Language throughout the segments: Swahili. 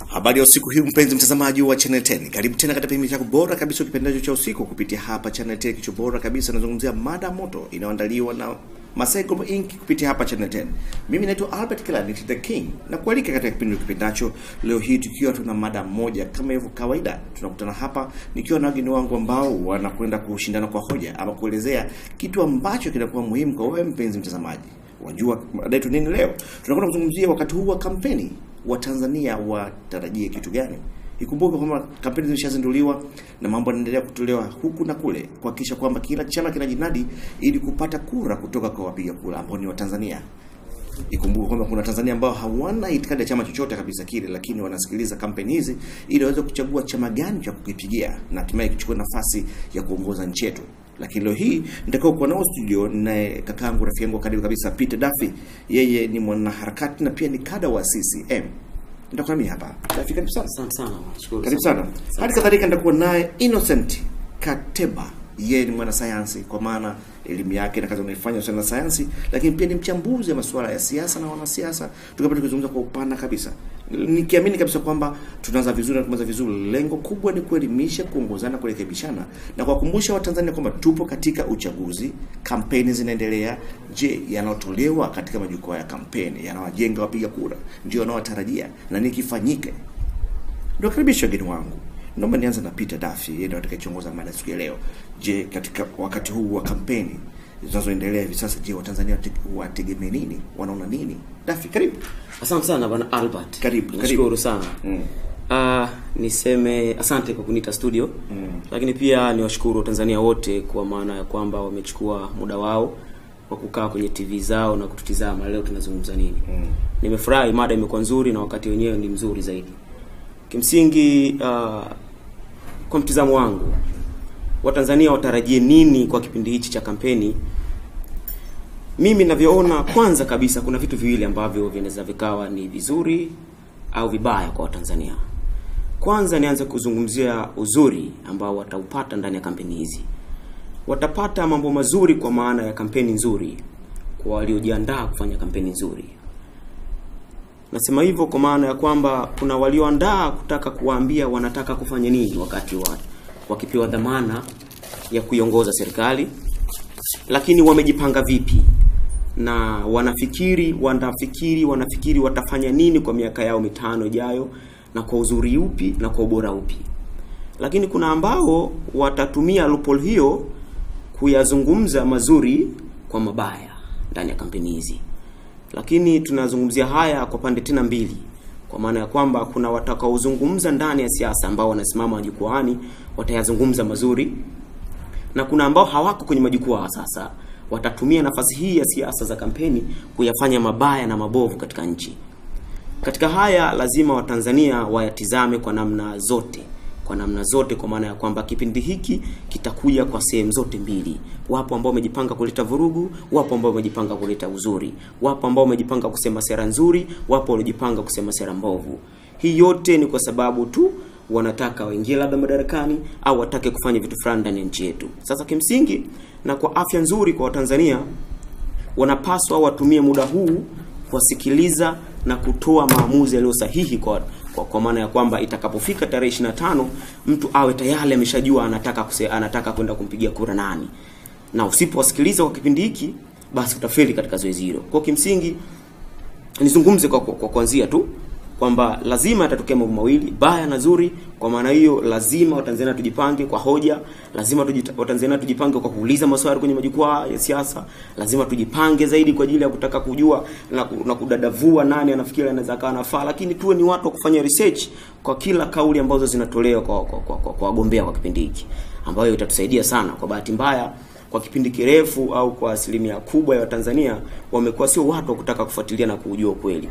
Habari ya usiku hii mpenzi mtazamaji wa Channel 10. Karibu tena katika kipindi chako bora kabisa kipendacho cha usiku kupitia hapa Channel 10, kicho bora kabisa nazungumzia mada moto inayoandaliwa na Masai Global Inc kupitia hapa Channel 10. Mimi naitwa Albert Kilani the King na kualika katika kipindi kipendacho leo hii tukiwa tuna mada moja kama hivyo kawaida. Tunakutana hapa nikiwa na wageni wangu ambao wanakwenda kushindana kwa hoja ama kuelezea kitu ambacho kinakuwa muhimu kwa wewe mpenzi mtazamaji. Wajua mada yetu nini leo? Tunakwenda kuzungumzia wakati huu wa kampeni wa Tanzania watarajie kitu gani? Ikumbuke kwamba kampeni zimeshazinduliwa na mambo yanaendelea kutolewa huku na kule kuhakikisha kwamba kila chama kinajinadi ili kupata kura kutoka kwa wapiga kura ambao ni wa Tanzania. Ikumbuke kwamba kuna Tanzania ambao hawana itikadi ya chama chochote kabisa kile, lakini wanasikiliza kampeni hizi ili waweze kuchagua chama gani cha kukipigia na hatimaye kuchukua nafasi ya kuongoza nchi yetu. Lakini leo hii nitakao kuwa nao studio na kakaangu rafiki yangu karibu kabisa Peter Duffy. Yeye ni mwanaharakati na pia ni kada wa CCM. Nitakuwa mimi hapa. Duffy, karibu sana. Asante sana. Nashukuru. Karibu sana. Hadi kadhalika nitakuwa naye Innocent Kateba. Yeye ni mwanasayansi kwa maana elimu yake na kazi anayofanya sana sayansi, lakini pia ni mchambuzi wa masuala ya siasa na wanasiasa. Tukapata kuzungumza kwa upana kabisa. Nikiamini kabisa kwamba tunaanza vizuri na tumeanza vizuri. Lengo kubwa ni kuelimisha, kuongozana, kurekebishana na kuwakumbusha Watanzania kwamba tupo katika uchaguzi, kampeni zinaendelea. Je, yanayotolewa katika majukwaa ya kampeni yanawajenga wapiga kura? Ndio wanaotarajia na nini kifanyike? Ndio karibisha wageni wangu. Naomba nianze na Peter Duffy, yeye ndiye atakayechongoza mada siku ya leo. Je, katika wakati huu wa kampeni zinazoendelea hivi sasa, je, Watanzania wategemea nini? Wanaona nini? Duffy, karibu. Asante sana bwana Albert. Karibu. Nashukuru sana. Niseme asante kwa kuniita studio. Lakini pia niwashukuru Tanzania wote kwa maana ya kwamba wamechukua muda wao wa kukaa kwenye TV zao na kututizama leo tunazungumza nini. Nimefurahi, mada imekuwa nzuri na wakati wenyewe ni mzuri zaidi. Kimsingi kwa mtizamo wangu, Watanzania watarajie nini kwa kipindi hichi cha kampeni? Mimi ninavyoona, kwanza kabisa kuna vitu viwili ambavyo vinaweza vikawa ni vizuri au vibaya kwa Watanzania. Kwanza nianze kuzungumzia uzuri ambao wataupata ndani ya kampeni hizi. Watapata mambo mazuri kwa maana ya kampeni nzuri kwa waliojiandaa kufanya kampeni nzuri. Nasema hivyo kwa maana ya kwamba kuna walioandaa kutaka kuwaambia wanataka kufanya nini wakati wakipewa dhamana ya kuiongoza serikali, lakini wamejipanga vipi na wanafikiri watafanya nini kwa miaka yao mitano ijayo, na kwa uzuri upi na kwa ubora upi. Lakini kuna ambao watatumia loophole hiyo kuyazungumza mazuri kwa mabaya ndani ya kampeni hizi. Lakini tunazungumzia haya kwa pande tena mbili, kwa maana ya kwamba kuna watakaozungumza ndani ya siasa ambao wanasimama majukwaani watayazungumza mazuri, na kuna ambao hawako kwenye majukwaa sasa watatumia nafasi hii ya siasa za kampeni kuyafanya mabaya na mabovu katika nchi. Katika haya lazima Watanzania wayatizame kwa namna zote, kwa maana ya kwamba kipindi hiki kitakuja kwa sehemu zote mbili. Wapo ambao wamejipanga kuleta vurugu, wapo ambao wamejipanga kuleta uzuri, wapo ambao wamejipanga kusema sera nzuri, wapo waliojipanga kusema sera mbovu. Hii yote ni kwa sababu tu wanataka waingie labda madarakani au watake kufanya vitu fulani ndani ya nchi yetu. Sasa kimsingi na kwa afya nzuri kwa Watanzania, wanapaswa watumie muda huu kuwasikiliza na kutoa maamuzi yaliyo sahihi kwa maana ya kwamba itakapofika tarehe 25 mtu awe tayari ameshajua anataka kwenda kumpigia kura nani. Na usipowasikiliza kwa kipindi hiki, basi utafeli katika zoezi hilo. Kwa kimsingi nizungumze kwa kuanzia tu kwamba lazima yatatokea mambo mawili, baya na zuri. Kwa maana hiyo lazima Watanzania tujipange kwa hoja, lazima Watanzania tujipange kwa kuuliza maswali kwenye majukwaa ya siasa, lazima tujipange zaidi kwa ajili ya kutaka kujua na kudadavua nani anafikiri anaweza kaa nafaa, lakini tuwe ni watu wa kufanya research kwa kila kauli ambazo zinatolewa kwa wagombea kwa kipindi hiki, ambayo itatusaidia sana. Kwa bahati mbaya kwa kipindi kirefu au kwa asilimia kubwa ya Watanzania wamekuwa sio watu wa kutaka kufuatilia na kujua kweli.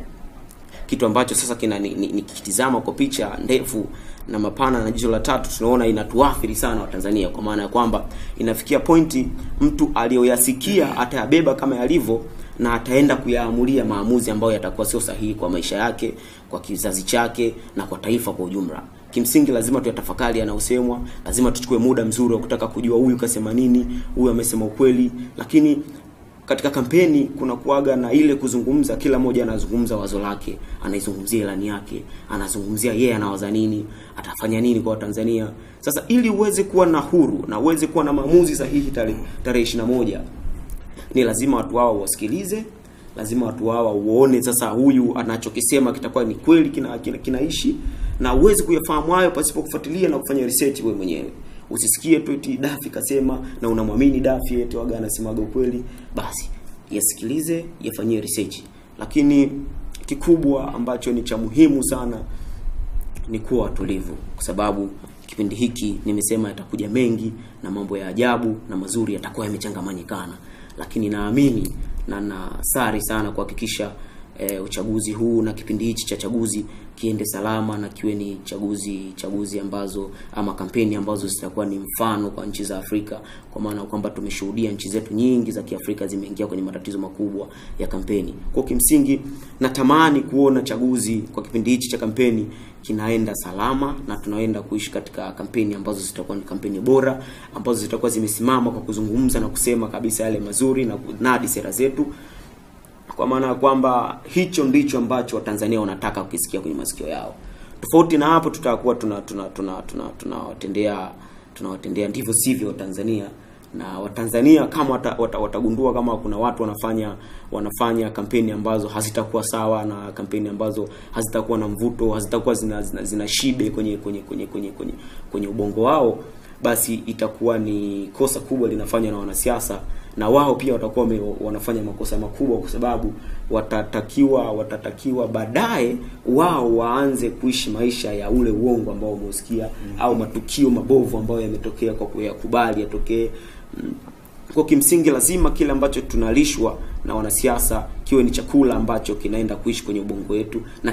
Kitu ambacho sasa nikitizama kwa picha ndefu na mapana na jicho la tatu, tunaona inatuathiri sana Watanzania, kwa maana ya kwamba inafikia pointi mtu aliyoyasikia atayabeba kama yalivyo na ataenda kuyaamulia maamuzi ambayo yatakuwa sio sahihi kwa maisha yake, kwa kizazi chake na kwa taifa kwa ujumla. Kimsingi lazima tuyatafakari yanayosemwa, lazima tuchukue muda mzuri wa kutaka kujua huyu kasema nini, huyu amesema ukweli, lakini katika kampeni kuna kuaga na ile kuzungumza, kila mmoja anazungumza wazo lake, anaizungumzia ilani yake, anazungumzia yeye anawaza nini, atafanya nini kwa Tanzania. Sasa ili uweze kuwa na huru na uweze kuwa na maamuzi sahihi tarehe 21, ni lazima watu hao wasikilize, lazima watu hao uone sasa huyu anachokisema kitakuwa ni kweli kinaishi, na uweze kuyafahamu hayo pasipo kufuatilia na kufanya research wewe mwenyewe. Usisikie tu eti Dafi kasema na unamwamini Dafi eti waga anasemaga ukweli. Basi yasikilize, yafanyie research. Lakini kikubwa ambacho ni cha muhimu sana ni kuwa watulivu, kwa sababu kipindi hiki nimesema yatakuja mengi na mambo ya ajabu na mazuri yatakuwa yamechanganyikana. Lakini naamini na nasari sana kuhakikisha uchaguzi huu na kipindi hichi cha chaguzi kiende salama, na kiwe ni chaguzi ambazo ama kampeni ambazo zitakuwa ni mfano kwa nchi za Afrika, kwa maana kwamba tumeshuhudia nchi zetu nyingi za Kiafrika zimeingia kwenye matatizo makubwa ya kampeni. Kwa kimsingi natamani kuona chaguzi kwa kipindi hichi cha kampeni kinaenda salama, na tunaenda kuishi katika kampeni ambazo zitakuwa ni kampeni bora, ambazo zitakuwa zimesimama kwa kuzungumza na kusema kabisa yale mazuri na kunadi sera zetu, kwa maana kwamba hicho ndicho ambacho Watanzania wanataka kukisikia kwenye masikio yao. Tofauti na hapo tutakuwa tunawatendea ndivyo sivyo Watanzania, na Watanzania kama watagundua kama kuna watu wanafanya kampeni ambazo hazitakuwa sawa, na kampeni ambazo hazitakuwa na mvuto, hazitakuwa zina shibe kwenye ubongo wao, basi itakuwa ni kosa kubwa linafanywa na wanasiasa, na wao pia watakuwa wanafanya makosa makubwa, kwa sababu watatakiwa baadaye wao waanze kuishi maisha ya ule uongo ambao umeusikia, au matukio mabovu ambayo yametokea kwa kuyakubali yatokee. Kwa kimsingi lazima kile ambacho tunalishwa na wanasiasa kiwe ni chakula ambacho kinaenda kuishi kwenye ubongo wetu, na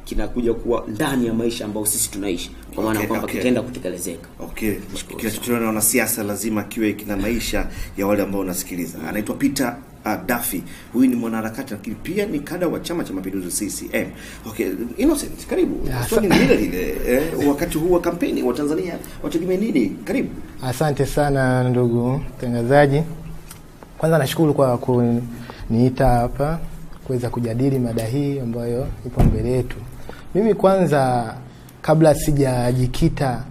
kinakuja kuwa ndani ya maisha ambayo sisi tunaishi, kwa maana kwamba kitaenda kutekelezeka. Kinachotolewa na wanasiasa lazima kiwe kina maisha ya wale ambao wanasikiliza. Anaitwa Peter Dafi. Huyu ni mwanaharakati lakini pia ni kada wa Chama cha Mapinduzi CCM. Innocent, karibu. Swali ni lile wakati huu wa kampeni wa Tanzania wategemea nini? Karibu. Asante sana ndugu mtangazaji. Kwanza nashukuru kwa kuniita hapa kuweza kujadili mada hii ambayo ipo mbele yetu. Mimi kwanza, kabla sijajikita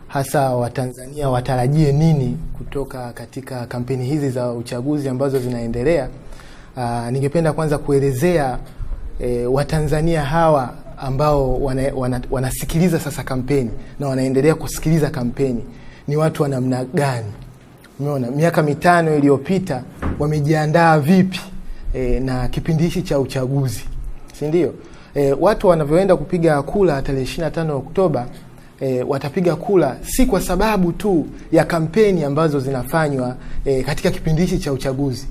hasa Watanzania watarajie nini kutoka katika kampeni hizi za uchaguzi ambazo zinaendelea, ningependa kwanza kuelezea Watanzania hawa ambao wanasikiliza sasa kampeni na wanaendelea kusikiliza kampeni ni watu wa namna gani. Umeona miaka 5 iliyopita wamejiandaa vipi na kipindi hichi cha uchaguzi, si ndio? Watu wanavyoenda kupiga kula tarehe 25 Oktoba, watapiga kula si kwa sababu tu ya kampeni ambazo zinafanywa katika kipindi hichi cha uchaguzi.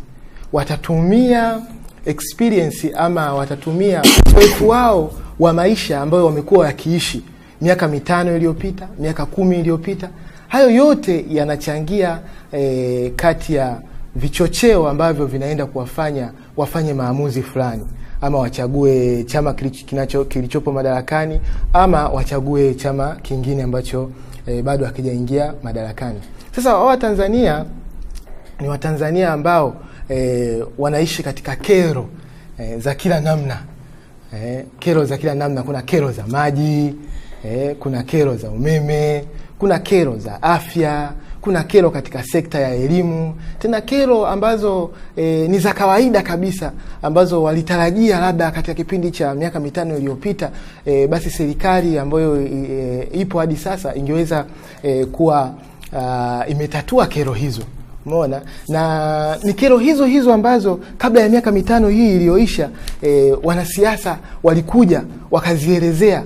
Watatumia experience ama watatumia uzoefu wao wa maisha ambayo wamekuwa wakiishi miaka 5 iliyopita, miaka 10 iliyopita. Hayo yote yanachangia kati ya vichocheo ambavyo vinaenda kuwafanya wafanye maamuzi fulani, ama wachague chama kilichopo madarakani, ama wachague chama kingine ambacho bado hakijaingia madarakani. Sasa Watanzania ni Watanzania ambao wanaishi katika kero za kila namna. Kero za kila namna. Kuna kero za maji, kuna kero za umeme, kuna kero za afya, kuna kero katika sekta ya elimu, tena kero ambazo ni za kawaida kabisa, ambazo walitarajia labda katika kipindi cha miaka 5 iliyopita basi serikali ambayo ipo hadi sasa ingeweza kuwa imetatua kero hizo. Umeona? Na ni kero hizo ambazo kabla ya miaka 5 hii iliyoisha wanasiasa walikuja wakazielezea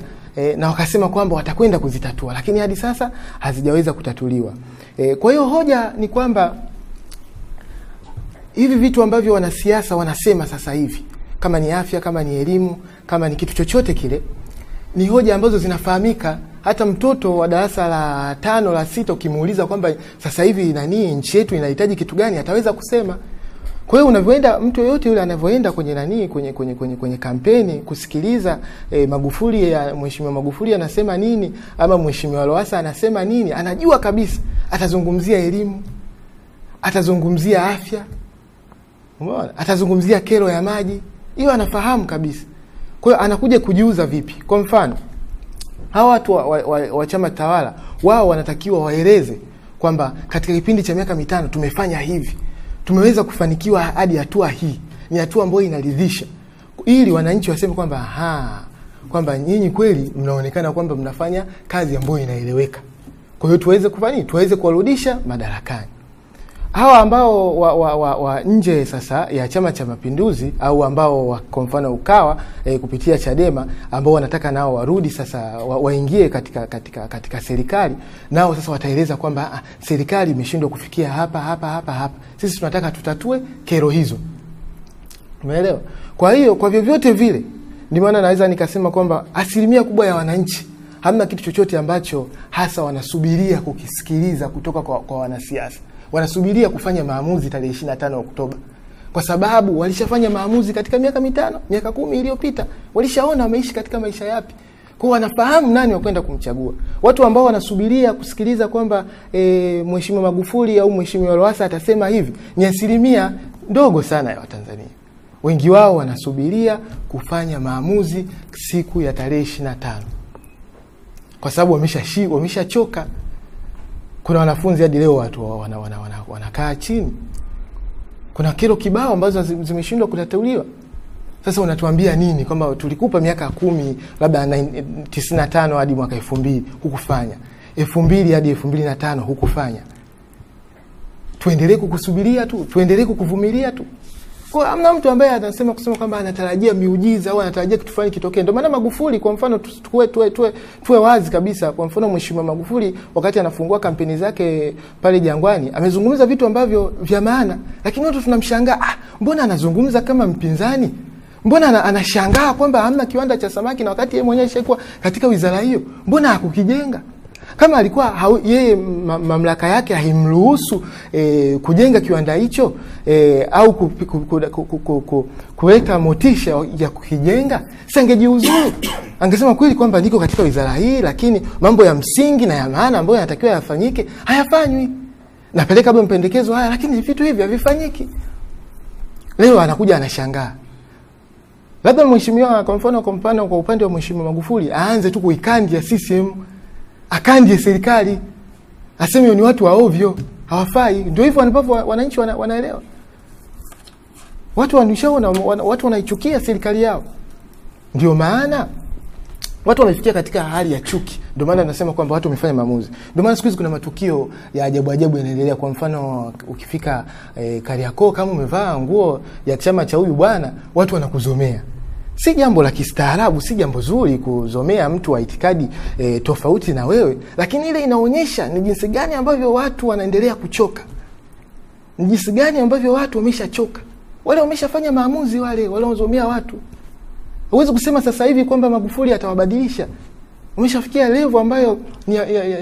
na wakasema kwamba watakwenda kuzitatua, lakini hadi sasa hazijaweza kutatuliwa. Kwa hiyo hoja ni kwamba hivi vitu ambavyo wanasiasa wanasema sasa hivi, kama ni afya, kama ni elimu, kama ni kitu chochote kile, ni hoja ambazo zinafahamika. Hata mtoto wa darasa la 5 la 6 ukimuuliza kwamba sasa hivi nchi yetu inahitaji kitu gani, ataweza kusema. Kwa hiyo unavyoenda, mtu yote yule anavyoenda kwenye kwenye kampeni kusikiliza Magufuli, Mheshimiwa Magufuli anasema nini, ama Mheshimiwa Lowassa anasema nini, anajua kabisa atazungumzia elimu, atazungumzia afya, Umeona? Atazungumzia kero ya maji, hiyo anafahamu kabisa. Kwa hiyo anakuja kujiuza vipi? Kwa mfano, hawa watu wa chama tawala, wao wanatakiwa waeleze kwamba katika kipindi cha miaka 5 tumefanya hivi. Tumeweza kufanikiwa hadi hatua hii. Ni hatua ambayo inaridhisha. Ili wananchi waseme kwamba kwamba nyinyi kweli mnaonekana kwamba mnafanya kazi ambayo inaeleweka. Kwa hiyo tuweze kufanya, tuweze kuwarudisha madarakani. Hawa ambao wa nje sasa ya Chama cha Mapinduzi au ambao kwa mfano Ukawa kupitia Chadema ambao wanataka nao warudi sasa waingie katika serikali, nao sasa wataeleza kwamba serikali imeshindwa kufikia hapa. Sisi tunataka tutatue kero hizo. Umeelewa? Kwa hiyo kwa vyovyote vile ndio maana naweza nikasema kwamba asilimia kubwa ya wananchi hamna kitu chochote ambacho hasa wanasubiria kukisikiliza kutoka kwa wanasiasa. Wanasubiria kufanya maamuzi tarehe 25 Oktoba. Kwa sababu walishafanya maamuzi katika miaka 5, miaka 10 iliyopita. Walishaona wameishi katika maisha yapi. Kwa wanafahamu nani wa kwenda kumchagua. Watu ambao wanasubiria kusikiliza kwamba Mheshimiwa Magufuli au Mheshimiwa Lowassa atasema hivi ni asilimia ndogo sana ya Watanzania. Wengi wao wanasubiria kufanya maamuzi siku ya tarehe 25. Kwa sababu wameshachoka. Kuna wanafunzi hadi leo watu wanakaa chini. Kuna kero kibao ambazo zimeshindwa kutatuliwa. Sasa unatuambia nini kwamba tulikupa miaka 10 labda 95 hadi mwaka 2000 hukufanya. 2000 hadi 2005 hukufanya. Tuendelee kukusubiria tu, tuendelee kukuvumilia tu. Kwa hamna mtu ambaye anasema kusema kwamba anatarajia miujiza au anatarajia kitu fulani kitokee. Ndio maana Magufuli kwa mfano tuwe wazi kabisa. Kwa mfano Mheshimiwa Magufuli wakati anafungua kampeni zake pale Jangwani amezungumza vitu ambavyo vya maana, lakini watu tunamshangaa, mbona anazungumza kama mpinzani? Mbona anashangaa kwamba hamna kiwanda cha samaki na wakati yeye mwenyewe alikuwa katika wizara hiyo? Mbona hakukijenga? Kama alikuwa yeye mamlaka yake haimruhusu kujenga kiwanda hicho au kuweka motisha ya kukijenga, sangejiuzuru. Angesema kweli kwamba niko katika wizara hii, lakini mambo ya msingi na ya maana ambayo yanatakiwa yafanyike hayafanywi. Napeleka bado mpendekezo haya, lakini vitu hivi havifanyiki. Leo anakuja anashangaa. Labda mheshimiwa kwa mfano kwa upande wa Mheshimiwa Magufuli aanze tu kuikandia CCM, akandie serikali, aseme ni watu wa ovyo, hawafai. Ndio hivyo wanapapo wananchi wanaelewa. Watu wanishaona, watu wanaichukia serikali yao. Ndio maana watu wanafikia katika hali ya chuki. Ndio maana nasema kwamba watu wamefanya maamuzi. Ndio maana siku hizi kuna matukio ya ajabu yanaendelea. Kwa mfano ukifika Kariakoo kama umevaa nguo ya chama cha huyu bwana, watu wanakuzomea. Si jambo la kistaarabu, si jambo zuri kuzomea mtu wa itikadi tofauti na wewe, lakini ile inaonyesha ni jinsi gani ambavyo watu wanaendelea kuchoka. Ni jinsi gani ambavyo watu wameshachoka. Wale wameshafanya maamuzi, wale wanaozomea watu. Huwezi kusema sasa hivi kwamba Magufuli atawabadilisha. Umeshafikia level ambayo ni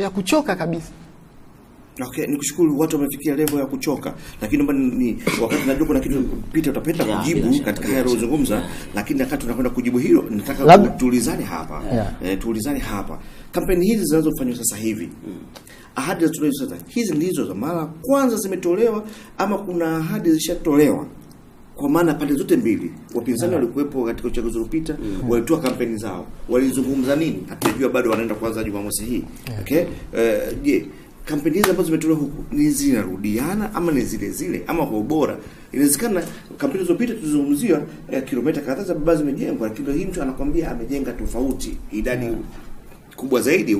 ya kuchoka kabisa. Okay, nikushukuru, watu wamefikia level ya kuchoka, lakini ni wakati najua kuna kitu Peter utapenda kujibu katika haya rozungumza, lakini wakati tunakwenda kujibu hilo nataka tuulizane hapa. Tuulizane hapa. Kampeni hizi zinazofanywa sasa hivi, ahadi za tunazo sasa, hizi ndizo za mara kwanza zimetolewa ama kuna ahadi zishatolewa? Kwa maana pande zote mbili, wapinzani walikuwepo katika uchaguzi uliopita, walitoa kampeni zao. Walizungumza nini? Hatujua bado wanaenda kuanza Jumamosi hii. Okay? Je, kampeni hizi ambazo zimetolewa huku ni zinarudiana ama ni zile zile ama kwa ubora? Inawezekana kampeni zilizopita tulizungumzia kilomita kadhaa za barabara zimejengwa, lakini hii mtu anakuambia amejenga tofauti, idadi kubwa zaidi,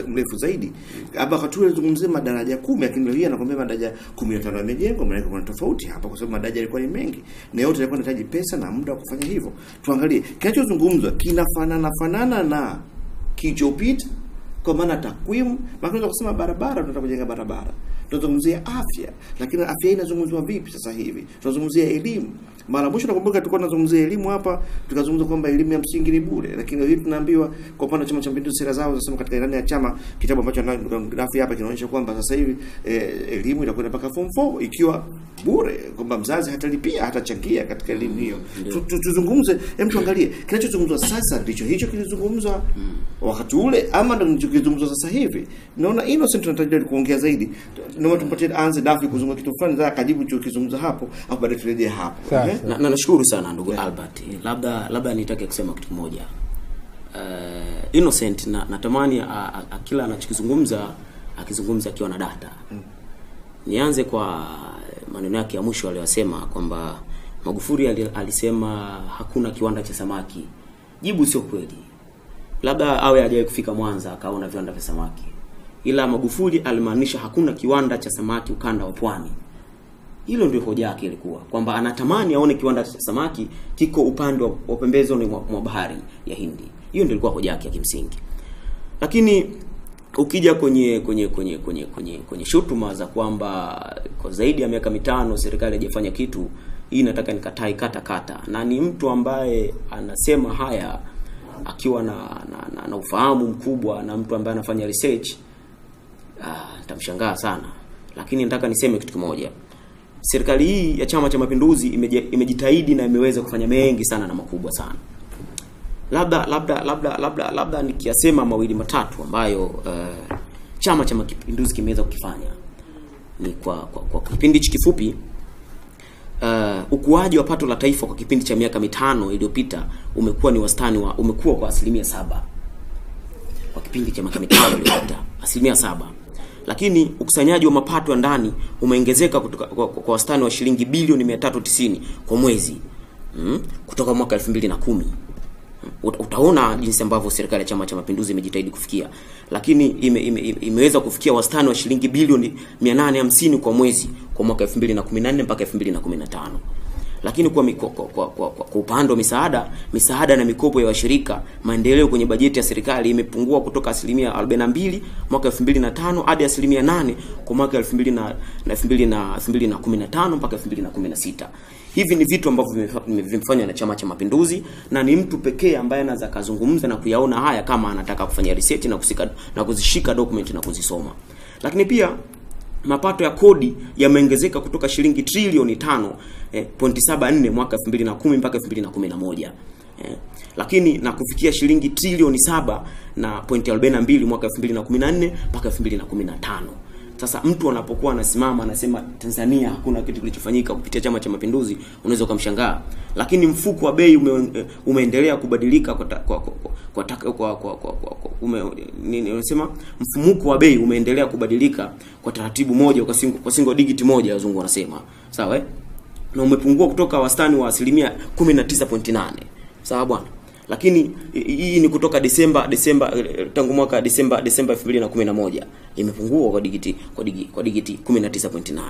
mrefu zaidi. Hapa wakati tulizungumzia madaraja 10, lakini leo anakuambia madaraja 15 yamejengwa. Maana kuna tofauti hapa kwa sababu madaraja yalikuwa ni mengi na yote yalikuwa yanahitaji pesa na muda wa kufanya hivyo. Tuangalie kinachozungumzwa kinafanana na kilichopita, kwa maana takwimu. Tunaweza kusema barabara, tunataka kujenga barabara. Tunazungumzia afya, lakini afya inazungumzwa vipi sasa hivi? Tunazungumzia elimu. Mara mwisho nakumbuka tulikuwa tunazungumzia elimu hapa, tukazungumza kwamba elimu ya msingi ni bure, lakini leo tunaambiwa kwa upande wa Chama cha Mapinduzi sera zao zinasema katika ilani ya chama, kitabu ambacho grafu hapa kinaonyesha kwamba sasa hivi elimu itakwenda mpaka form 4 ikiwa bure, kwamba mzazi hatalipia, hatachangia katika elimu hiyo. Tuzungumze, hem, tuangalie kinachozungumzwa sasa ndicho hicho kilizungumzwa wakati ule ama ndio kilichozungumzwa sasa hivi. Naona Innocent tunatarajia kuongea zaidi. Naomba tumpatie anze Dafi kuzungumza kitu fulani za akajibu chokizungumza hapo au baadaye turejee hapo. Na nashukuru sana ndugu Albert. Labda nitake kusema kitu kimoja. Innocent natamani kila anachokizungumza akizungumza akiwa na data. Nianze kwa maneno yake ya mwisho aliyosema kwamba Magufuli alisema hakuna kiwanda cha samaki. Jibu sio kweli. Labda awe hajawahi kufika Mwanza akaona viwanda vya samaki. Ila Magufuli alimaanisha hakuna kiwanda cha samaki ukanda wa Pwani. Hilo ndio hoja yake ilikuwa kwamba anatamani aone kiwanda cha samaki kiko upande wa pembezoni mwa bahari ya Hindi. Hiyo ndio ilikuwa hoja yake ya kimsingi. Lakini ukija kwenye shutuma za kwamba kwa zaidi ya miaka 5 serikali haijafanya kitu, hii nataka nikatai kata. Na ni mtu ambaye anasema haya akiwa na ufahamu mkubwa na mtu ambaye anafanya research, nitamshangaa sana. Lakini nataka niseme kitu kimoja. Serikali hii ya Chama cha Mapinduzi imejitahidi na imeweza kufanya mengi sana na makubwa sana. Labda nikiyasema mawili matatu ambayo Chama cha Mapinduzi kimeweza kukifanya ni kwa kipindi kifupi. Ukuaji wa pato la taifa kwa kipindi cha miaka 5 iliyopita umekuwa ni wastani umekuwa kwa 7%. Kwa kipindi cha miaka 5 iliyopita 7%. Lakini ukusanyaji wa mapato ya ndani umeongezeka kwa wastani wa shilingi bilioni 390 kwa mwezi kutoka mwaka 2010. Utaona jinsi ambavyo serikali ya Chama cha Mapinduzi imejitahidi kufikia. Lakini imeweza kufikia wastani wa shilingi bilioni 850 kwa mwezi kwa mwaka 2014 mpaka 2015. Lakini kwa upande wa misaada na mikopo ya washirika, maendeleo kwenye bajeti ya serikali imepungua kutoka 42% mwaka 2005 hadi 8% kwa mwaka 2015 mpaka 2016. Hivi ni vitu ambavyo vimefanywa na Chama cha Mapinduzi, na ni mtu pekee ambaye anaweza kuzungumza na kuyaona haya kama anataka kufanya research na kuzishika document na kuzisoma. Lakini pia mapato ya kodi yameongezeka kutoka shilingi trilioni 5.74 mwaka 2010 mpaka 2011. Lakini na kufikia shilingi trilioni 7.42 mwaka 2014 mpaka 2015. Sasa mtu anapokuwa anasimama anasema Tanzania hakuna kitu kilichofanyika kupitia Chama cha Mapinduzi, unaweza kumshangaa. Lakini mfuko wa bei umeendelea kubadilika unasema mfumuko wa bei umeendelea kubadilika kwa taratibu moja kwa single digit moja wazungu wanasema. Sawa na umepungua kutoka wastani wa 19.8. Sawa bwana. Lakini hii ni kutoka Desemba tangu mwaka Desemba 2011 imepungua kwa digiti 19.8.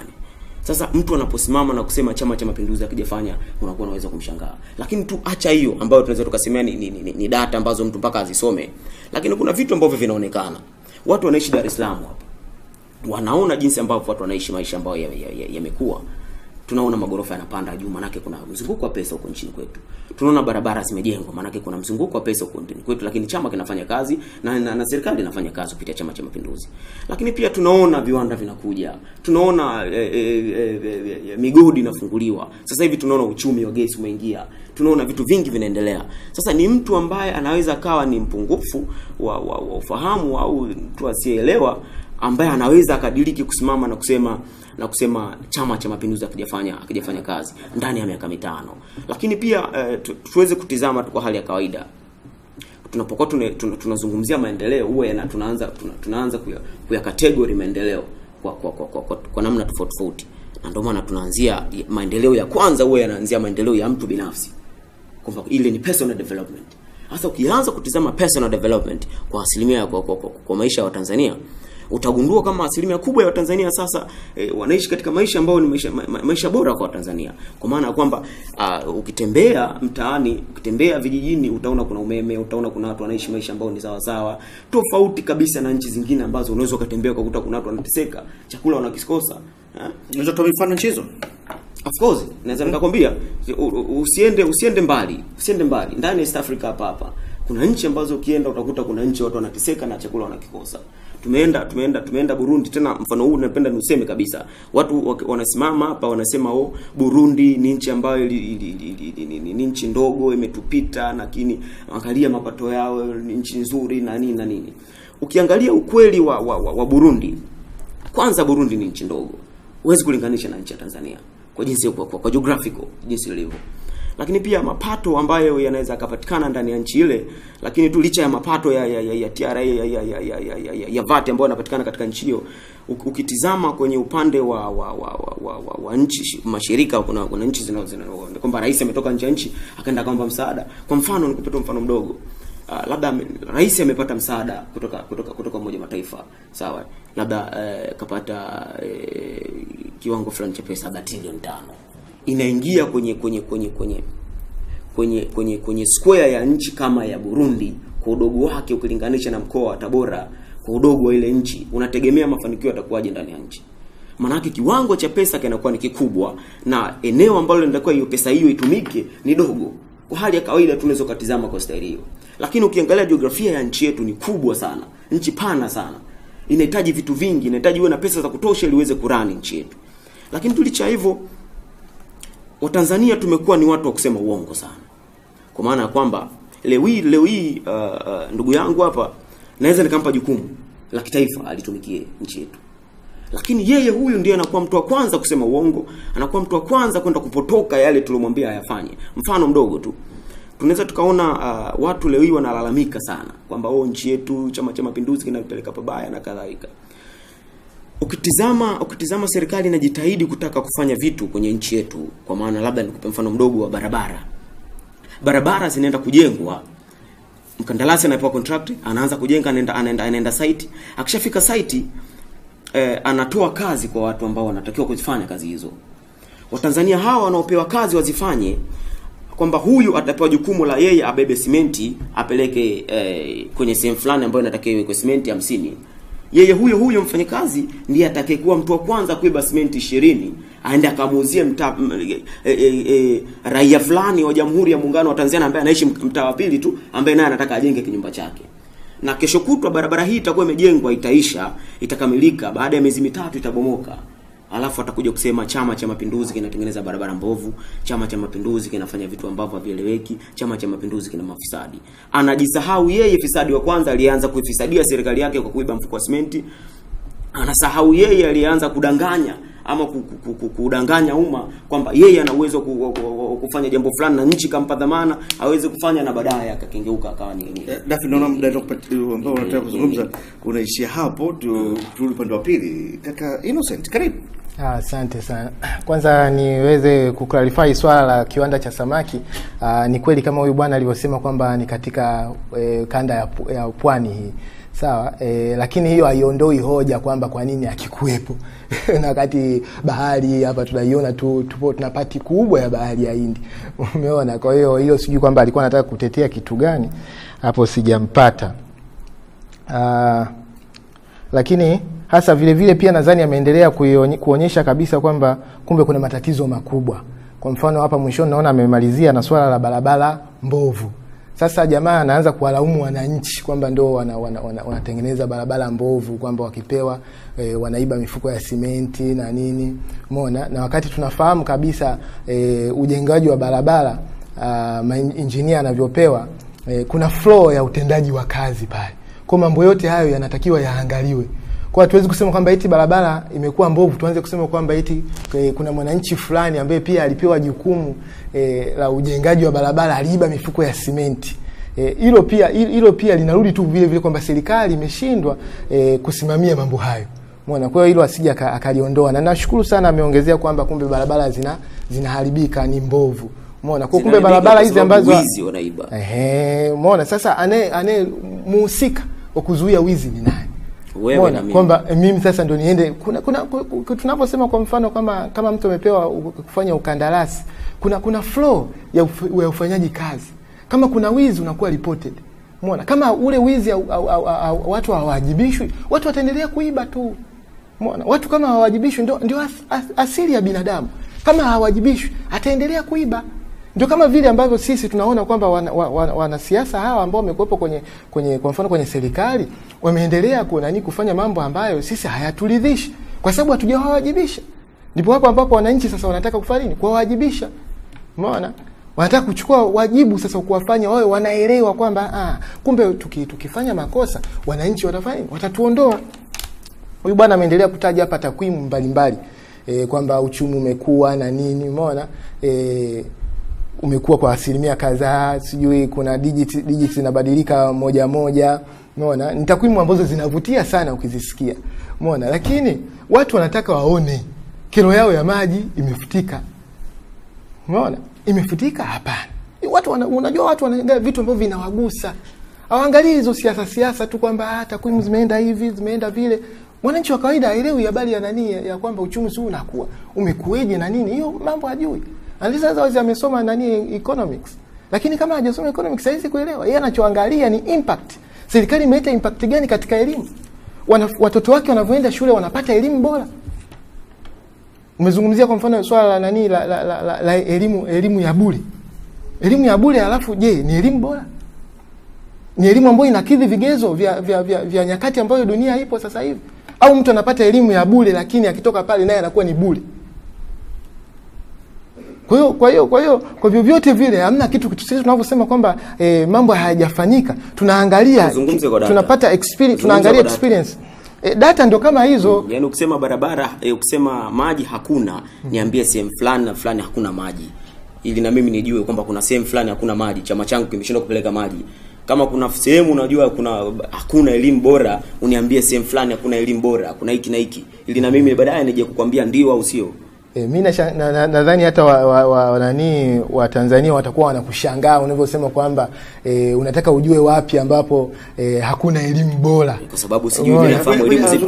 Sasa mtu anaposimama na kusema Chama cha Mapinduzi hakijafanya, unakuwa unaweza kumshangaa. Lakini tu acha hiyo ambayo tunaweza tukasemea ni data ambazo mtu mpaka azisome. Lakini kuna vitu ambavyo vinaonekana. Watu wanaishi Dar es Salaam hapa, wanaona jinsi ambavyo watu wanaishi maisha ambayo yamekuwa. Tunaona magorofa yanapanda juu, manake kuna mzunguko wa pesa huko nchini kwetu. Tunaona barabara zimejengwa, manake kuna mzunguko wa pesa huko nchini kwetu, lakini chama kinafanya kazi na serikali inafanya kazi kupitia Chama cha Mapinduzi. Lakini pia tunaona viwanda vinakuja. Tunaona migodi inafunguliwa. Sasa hivi tunaona uchumi wa gesi umeingia. Tunaona vitu vingi vinaendelea. Sasa ni mtu ambaye anaweza kawa ni mpungufu wa ufahamu au mtu asiyeelewa ambaye anaweza akadiriki kusimama na kusema Chama cha Mapinduzi hakijafanya kazi ndani ya miaka 5. Lakini pia tuweze kutizama kwa hali ya kawaida. Tunapokuwa tunazungumzia maendeleo huwa tunaanza kuya category maendeleo kwa namna tofauti. Na ndio maana tunaanzia maendeleo ya kwanza huwa yanaanzia maendeleo ya mtu binafsi. Kwamba ile ni personal development. Sasa ukianza kutizama personal development kwa asilimia kwa maisha ya Watanzania, utagundua kama asilimia kubwa ya Watanzania sasa wanaishi katika maisha ambayo ni maisha bora kwa Watanzania. Kwa maana kwamba ukitembea mtaani, ukitembea vijijini, utaona kuna umeme, utaona kuna watu wanaishi maisha ambayo ni sawa sawa, tofauti kabisa na nchi zingine ambazo unaweza kutembea ukakuta kuna watu wanateseka, chakula wanakikosa. Unaweza kutoa mfano nchizo? Of course, naweza nikakwambia usiende mbali. Ndani ya East Africa hapa. Kuna nchi ambazo ukienda utakuta kuna nchi watu wanateseka na chakula wanakikosa. Tumeenda Burundi, tena mfano huu napenda niuseme kabisa. Watu wanasimama hapa wanasema Burundi ni nchi ambayo ni nchi ndogo imetupita, lakini angalia mapato yao ni nchi nzuri na nini. Ukiangalia ukweli wa Burundi, Kwanza Burundi ni nchi ndogo. Huwezi kulinganisha na nchi ya Tanzania kwa jinsi kwa geographical jinsi ilivyo. Lakini pia mapato ambayo yanaweza kupatikana ndani ya nchi ile, lakini tu licha ya mapato ya TRA ya VAT ambayo yanapatikana katika nchi hiyo, ukitizama kwenye upande wa nchi mashirika, kuna nchi zinazo kwamba rais ametoka nje ya nchi akaenda kaomba msaada. Kwa mfano nikupe mfano mdogo. Labda rais amepata msaada kutoka Umoja Mataifa, sawa, labda kapata kiwango fulani cha pesa, labda trilioni 5, inaingia kwenye square ya nchi kama ya Burundi. Kwa udogo wake ukilinganisha na mkoa wa Tabora, kwa udogo wa ile nchi, unategemea mafanikio yatakuwaje ndani ya nchi? Manake kiwango cha pesa kinakuwa ni kikubwa, na eneo ambalo linatakiwa hiyo pesa hiyo itumike ni dogo. Kwa hali ya kawaida tunaweza kutizama kwa staili hiyo. Lakini ukiangalia jiografia ya nchi yetu ni kubwa sana. Nchi pana sana. Inahitaji vitu vingi, inahitaji uwe na pesa za kutosha ili uweze kurani nchi yetu. Lakini tulicha hivyo, Watanzania tumekuwa ni watu wa kusema uongo sana. Kwa maana ya kwamba leo hii ndugu yangu hapa naweza nikampa jukumu la kitaifa alitumikie nchi yetu. Lakini yeye huyu ndiye anakuwa mtu wa kwanza kusema uongo, anakuwa mtu wa kwanza kwenda kupotoka yale tulomwambia ayafanye. Mfano mdogo tu. Tunaweza tukaona watu leo hii wanalalamika sana kwamba nchi yetu Chama cha Mapinduzi kinapeleka pabaya na kadhalika. Ukitizama serikali inajitahidi kutaka kufanya vitu kwenye nchi yetu, kwa maana labda nikupe mfano mdogo wa barabara. Barabara zinaenda kujengwa, mkandarasi anapewa contract, anaanza kujenga, anaenda site. Akishafika site, anatoa kazi kwa watu ambao wanatakiwa kuzifanya kazi hizo. Watanzania hawa wanaopewa kazi wazifanye, kwamba huyu atapewa jukumu la yeye abebe simenti apeleke kwenye sehemu fulani ambayo inatakiwa iwe simenti 50. Yeye huyo mfanyakazi ndiye atakayekuwa mtu wa kwanza kuiba simenti 20, aende akamuuzie raia fulani wa Jamhuri ya Muungano wa Tanzania ambaye anaishi mtaa wa pili tu, ambaye naye anataka ajenge kinyumba chake. Na kesho kutwa barabara hii itakuwa imejengwa, itaisha, itakamilika, baada ya miezi 3 itabomoka. Alafu atakuja kusema Chama cha Mapinduzi kinatengeneza barabara mbovu, Chama cha Mapinduzi kinafanya vitu ambavyo havieleweki, Chama cha Mapinduzi kina mafisadi. Anajisahau yeye fisadi wa kwanza alianza kuifisadia serikali yake kwa kuiba mfuko wa simenti. Anasahau yeye alianza kudanganya ama kudanganya umma kwamba yeye ana uwezo kufanya jambo fulani na nchi kampa dhamana aweze kufanya, na baadaye akakengeuka akawa ni Dafi. Naona muda ambao unataka kuzungumza unaishia hapo, turudi upande wa pili. Kaka Innocent, karibu. Asante sana. Kwanza niweze kuclarify swala la kiwanda cha samaki. Ni kweli kama huyu bwana alivyosema kwamba ni katika kanda ya pwani hii. Sawa, lakini hiyo haiondoi hoja kwamba kwa nini hakikuepo. Na wakati bahari hapa tunaiona tupo tuna pati kubwa ya bahari ya Hindi. Umeona? Kwa hiyo sijui kwamba alikuwa anataka kutetea kitu gani. Hapo sijampata. Lakini hasa vile pia nadhani ameendelea kuonyesha kabisa kwamba kumbe kuna matatizo makubwa. Kwa mfano hapa mwishoni naona amemalizia na swala la barabara mbovu. Sasa jamaa anaanza kuwalaumu wananchi kwamba ndio wanatengeneza barabara mbovu, kwamba wakipewa wanaiba mifuko ya simenti na nini. Umeona? Na wakati tunafahamu kabisa ujengaji wa barabara engineer anavyopewa kuna flow ya utendaji wa kazi pale. Kwa mambo yote hayo yanatakiwa yaangaliwe. Kwa hatuwezi kusema kwamba eti barabara imekuwa mbovu tuanze kusema kwamba eti kuna mwananchi fulani ambaye pia alipewa jukumu la ujengaji wa barabara aliiba mifuko ya simenti. Hilo pia linarudi tu vile kwamba serikali imeshindwa kusimamia mambo hayo. Umeona? Kwa hiyo hilo asije akaliondoa. Na nashukuru sana ameongezea kwamba kumbe barabara zinaharibika, ni mbovu. Umeona? Kwa kumbe barabara hizi ambazo wizi wanaiba. Umeona? Sasa ane muhusika wa kuzuia wizi ni nani? Wewe na mimi. Kwamba mimi sasa ndo niende tunaposema kwa mfano kama mtu amepewa kufanya ukandarasi, kuna flow ya ufanyaji kazi. Kama kuna wizi unakuwa reported. Umeona? Kama ule wizi watu hawajibishwi, watu wataendelea kuiba tu. Umeona? Watu kama hawajibishwi ndio asili ya binadamu. Kama hawajibishwi ataendelea kuiba. Ndio kama vile ambavyo sisi tunaona kwamba wanasiasa hawa ambao wamekuwepo kwenye kwa mfano kwenye serikali wameendelea kufanya mambo ambayo sisi hayaturidhishi kwa sababu hatujawajibisha. Ndipo hapo ambapo wananchi sasa wanataka kufanya nini? Kuwajibisha. Umeona? Wanataka kuchukua wajibu sasa kuwafanya wao wanaelewa kwamba kumbe tukifanya makosa wananchi watafanya watatuondoa. Huyu bwana ameendelea kutaja hapa takwimu mbalimbali kwamba uchumi umekuwa na nini, umeona umekuwa kwa asilimia kadhaa, sijui kuna digits zinabadilika moja moja, umeona ni takwimu ambazo zinavutia sana ukizisikia, umeona, lakini watu wanataka waone kero yao ya maji imefutika, umeona imefutika. Hapana, watu unajua watu wanaangalia vitu ambavyo vinawagusa, hawaangalii hizo siasa tu kwamba takwimu zimeenda hivi zimeenda vile. Mwananchi wa kawaida haelewi habari ya nani ya kwamba uchumi sio unakuwa umekueje na nini, hiyo mambo hajui. Alisa sasa amesoma nani economics, lakini kama hajasoma economics hawezi kuelewa. Yeye anachoangalia ni impact. Serikali imeleta impact gani katika elimu? Watoto wake wanavyoenda shule wanapata elimu bora. Umezungumzia kwa mfano swala la nani la elimu ya bure. Elimu ya bure, alafu je, ni elimu bora? Ni elimu ambayo inakidhi vigezo vya nyakati ambayo dunia ipo sasa hivi? Au mtu anapata elimu ya bure lakini akitoka pale naye anakuwa ni bure? Kwa vyovyote vile hamna kitu sisi tunavyosema kwamba mambo hayajafanyika. Tunaangalia, tunapata experience, tunaangalia experience. Data ndio kama hizo. Yaani ukisema barabara, ukisema maji hakuna, niambie sehemu fulani na fulani hakuna maji, ili na mimi nijue kwamba kuna sehemu fulani hakuna maji, chama changu kimeshindwa kupeleka maji. Kama kuna sehemu unajua hakuna elimu bora, uniambie sehemu fulani hakuna elimu bora, kuna hiki na hiki, ili na mimi baadaye nije kukwambia ndio au sio. Mimi nadhani hata wa Tanzania watakuwa wanakushangaa unavyosema kwamba unataka ujue wapi ambapo hakuna elimu bora, kwa sababu sijui ninafahamu elimu zetu.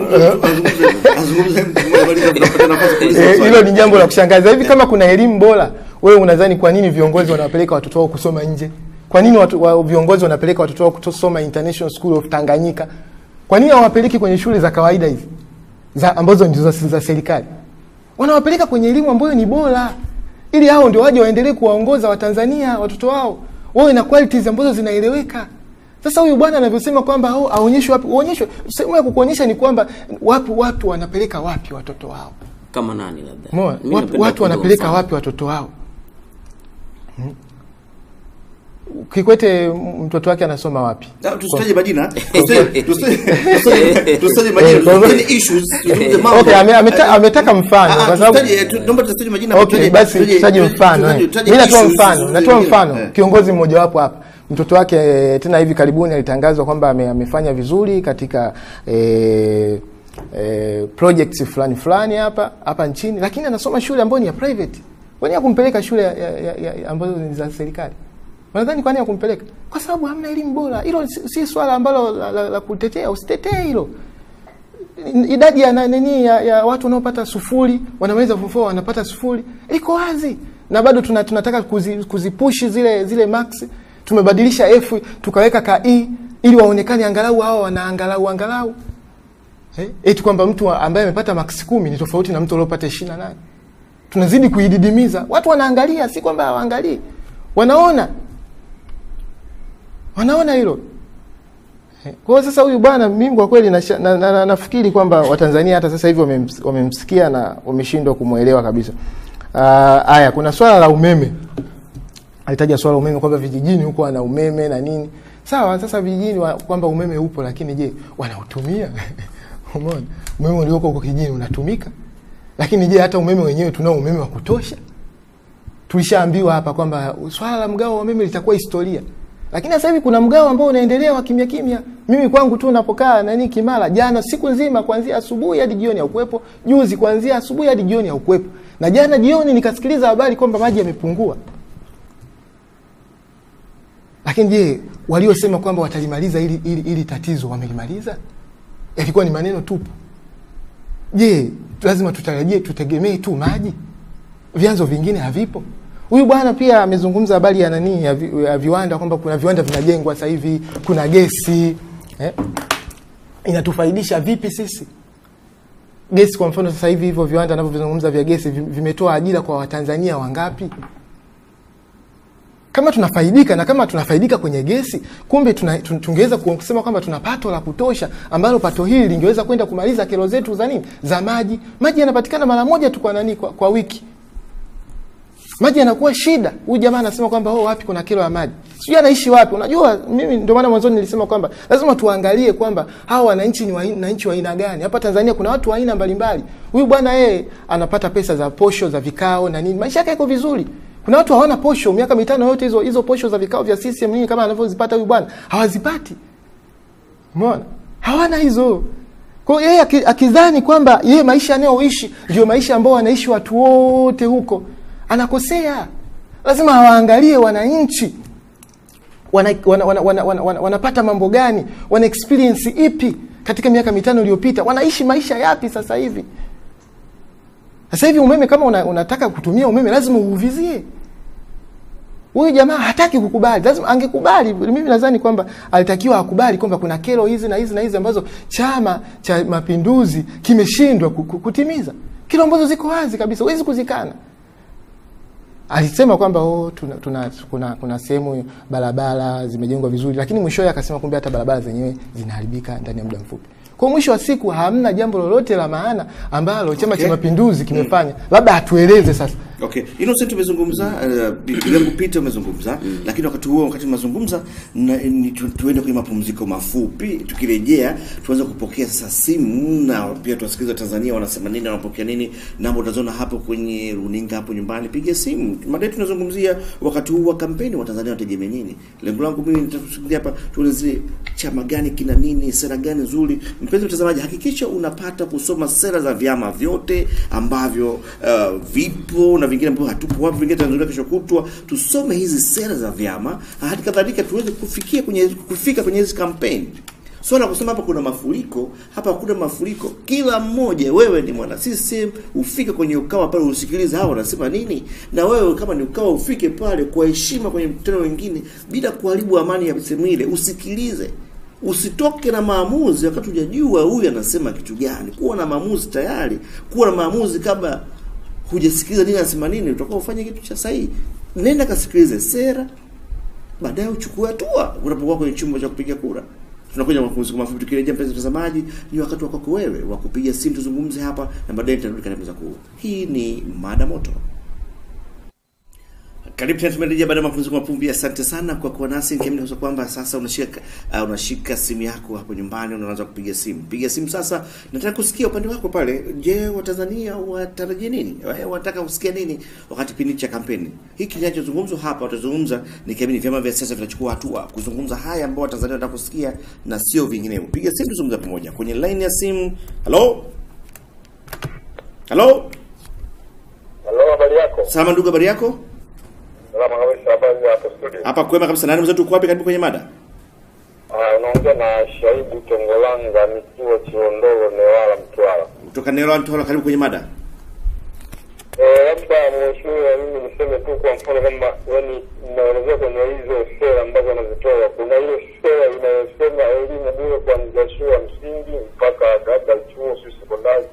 Hilo ni jambo la kushangaza. Hivi kama kuna elimu bora, wewe unadhani kwa nini viongozi wanapeleka watoto wao kusoma nje? Kwa nini viongozi wanapeleka watoto wao kusoma International School of Tanganyika? Kwa nini hawapeleki kwenye shule za kawaida hizi ambazo ndizo za serikali? Wanawapeleka kwenye elimu ambayo ni bora, ili hao ndio waje waendelee kuwaongoza Watanzania, watoto wao wawe na qualities ambazo zinaeleweka. Sasa huyu bwana anavyosema kwamba aonyeshwe wapi, uonyeshwe. Sehemu ya kukuonyesha ni kwamba watu wanapeleka wapi watoto wao. Kama nani labda? Watu wanapeleka wapi watoto wao? Kikwete mtoto wake anasoma wapi? Tusitaje majina. Tusitaje majina. Ni issues. Okay, ametaka mfano kwa sababu naomba tusitaje majina. Okay, basi tutaje mfano. Mimi natoa mfano. Kiongozi mmoja wapo hapa, mtoto wake tena hivi karibuni alitangazwa kwamba amefanya vizuri katika projects fulani hapa nchini, lakini anasoma shule ambayo ni ya private. Kwa nini kumpeleka shule ambazo ni za serikali? Wanadhani kwa nini kumpeleka? Kwa sababu hamna elimu bora. Hilo si swala ambalo la kutetea, usitetee hilo. Idadi ya watu wanaopata sufuri, wanaweza form wanapata sufuri, iko wazi. Na bado tunataka kuzipush zile marks. Tumebadilisha F tukaweka ka E ili waonekane angalau hao wana angalau. Eti kwamba mtu ambaye amepata max 10 ni tofauti na mtu aliyopata 28. Tunazidi kuididimiza. Watu wanaangalia, si kwamba hawaangalii. Wanaona hilo. Kwa hiyo sasa huyu bwana mimi kwa kweli nafikiri kwamba Watanzania hata sasa hivi wamemsikia na wameshindwa kumuelewa kabisa. Haya, kuna swala la umeme. Alitaja swala la umeme kwamba vijijini huko wana umeme na nini. Sawa, sasa vijijini kwamba umeme upo, lakini je, wanautumia? Umeona? Umeme ulioko huko kijijini unatumika? Lakini je, hata umeme wenyewe tunao umeme wa kutosha? Tulishaambiwa hapa kwamba swala la mgao wa umeme litakuwa historia. Lakini sasa hivi kuna mgao ambao unaendelea wa kimya. Mimi kwangu tu napokaa Kimara, jana siku nzima kuanzia asubuhi hadi jioni haukuepo, juzi kuanzia asubuhi hadi jioni haukuepo. Na jana jioni nikasikiliza habari kwamba maji yamepungua. Lakini je, waliosema kwamba watalimaliza ili tatizo wamelimaliza? Yalikuwa ni maneno tupu. Je, lazima tutegemee tu maji? Vyanzo vingine havipo. Huyu bwana pia amezungumza habari ya viwanda kwamba kuna viwanda vinajengwa sasa hivi, kuna gesi. Inatufaidisha vipi sisi? Gesi kwa mfano sasa hivi hivyo viwanda ninavyozungumza vya gesi vimetoa ajira kwa Watanzania wangapi? Kama tunafaidika na kama tunafaidika kwenye gesi, kumbe tungeweza kusema kwamba tuna pato la kutosha ambalo pato hili lingeweza kwenda kumaliza kero zetu za nini? Za maji. Maji yanapatikana mara moja tu kwa wiki. Maji yanakuwa shida. Huyu jamaa anasema kwamba wapi kuna kilo ya maji. Sijui anaishi wapi. Unajua mimi ndio maana mwanzo nilisema kwamba lazima tuangalie kwamba hao wananchi ni wananchi wa aina gani. Hapa Tanzania kuna watu wa aina mbalimbali. Huyu bwana yeye anapata pesa za posho za vikao na nini. Maisha yake yako vizuri. Kuna watu hawana posho miaka 5 yote hizo posho za vikao vya CCM nini kama anavyozipata huyu bwana. Hawazipati. Umeona? Hawana hizo. Kwa hiyo yeye akidhani kwamba yeye maisha anayoishi ndio maisha ambao wanaishi watu wote huko, anakosea. Lazima hawaangalie wananchi wanapata mambo gani, wana experience ipi katika miaka 5 iliyopita, wanaishi maisha yapi sasa hivi. Sasa hivi umeme kama unataka kutumia umeme lazima uuvizie. Huyu jamaa hataki kukubali. Lazima angekubali. Mimi nadhani kwamba alitakiwa akubali kwamba kuna kero hizi na hizi na hizi ambazo Chama cha Mapinduzi kimeshindwa kutimiza. Kero ambazo ziko wazi kabisa, huwezi kuzikana. Alisema kwamba kuna sehemu barabara zimejengwa vizuri, lakini mwishowe akasema kumbe hata barabara zenyewe zinaharibika ndani ya muda mfupi. Kwa mwisho wa siku hamna jambo lolote la maana ambalo Chama cha Mapinduzi kimefanya. Labda atueleze sasa. Okay. Innocent umezungumza, bila kupita umezungumza, lakini wakati mazungumza tuende kwenye mapumziko mafupi. Tukirejea tuanze kupokea sasa simu na pia tuwasikilize Tanzania wanasema nini, wanapokea nini. Namba utaziona hapo kwenye runinga hapo nyumbani, piga simu. Mada tunazungumzia wakati huu wa kampeni wa Tanzania wategemea nini. Lengo langu mimi nitakusikia hapa tueleze chama gani kina nini, sera gani nzuri. Mpenzi mtazamaji, hakikisha unapata kusoma sera za vyama vyote ambavyo vipo na vingine ambavyo hatupo, wapi vingine tunazungumza kesho kutwa. Tusome hizi sera za vyama hadi kadhalika tuweze kufika kwenye hizi kampeni. Swala kusema hapa kuna mafuriko, hapa kuna mafuriko. Kila mmoja, wewe ni mwana CCM, ufike kwenye ukawa pale usikilize hao wanasema nini, na wewe kama ni ukawa ufike pale kwa heshima kwenye mkutano wengine bila kuharibu amani ya sehemu ile, usikilize. Usitoke na maamuzi wakati hujajua huyu anasema kitu gani. Kuwa na maamuzi tayari, kuwa na maamuzi kabla hujasikiliza nini anasema nini, utakuwa ufanye kitu cha sahihi. Nenda kasikilize sera, baadaye uchukue hatua unapokuwa kwenye chumba cha kupiga kura. Tunakuja mapumziko mafupi, tukirejea mpenzi mtazamaji, ni wakati wako wewe wa kupiga simu tuzungumze hapa na baadaye tutarudi katika meza kuu. Hii ni Mada Moto. Karibu tena tumerejea baada ya mapumziko mafupi. Asante sana kwa kuwa nasi. Nikiamini kwamba sasa unashika simu yako hapo nyumbani, unaanza kupiga simu. Piga simu sasa. Nataka kusikia upande wako pale. Je, Watanzania watarajia nini? Wanataka kusikia nini wakati kipindi cha kampeni? Hiki kinachozungumzwa hapa watazungumza, nikiamini vyama vya siasa vinachukua hatua kuzungumza haya ambao Watanzania wanataka kusikia na sio vinginevyo. Piga simu tuzungumze pamoja. Kwenye line ya simu. Hello? Hello? Hello, habari yako? Salama ndugu, habari yako? Salama kabisa, habari yako studio? Hapa kwema kabisa. Nani mzetu uko wapi karibu kwenye mada? Unaongea na Shaibu Tongolanga nikiwa Chiondolo Newala Mtwara. Kutoka Newala Mtwara, karibu kwenye mada. Labda mheshimiwa, mimi niseme tu kwa mfano kama yani naelezea kwenye hizo sera ambazo wanazitoa. Kuna ile sera inayosema elimu bure kuanzia shule ya msingi mpaka hata chuo sekondari.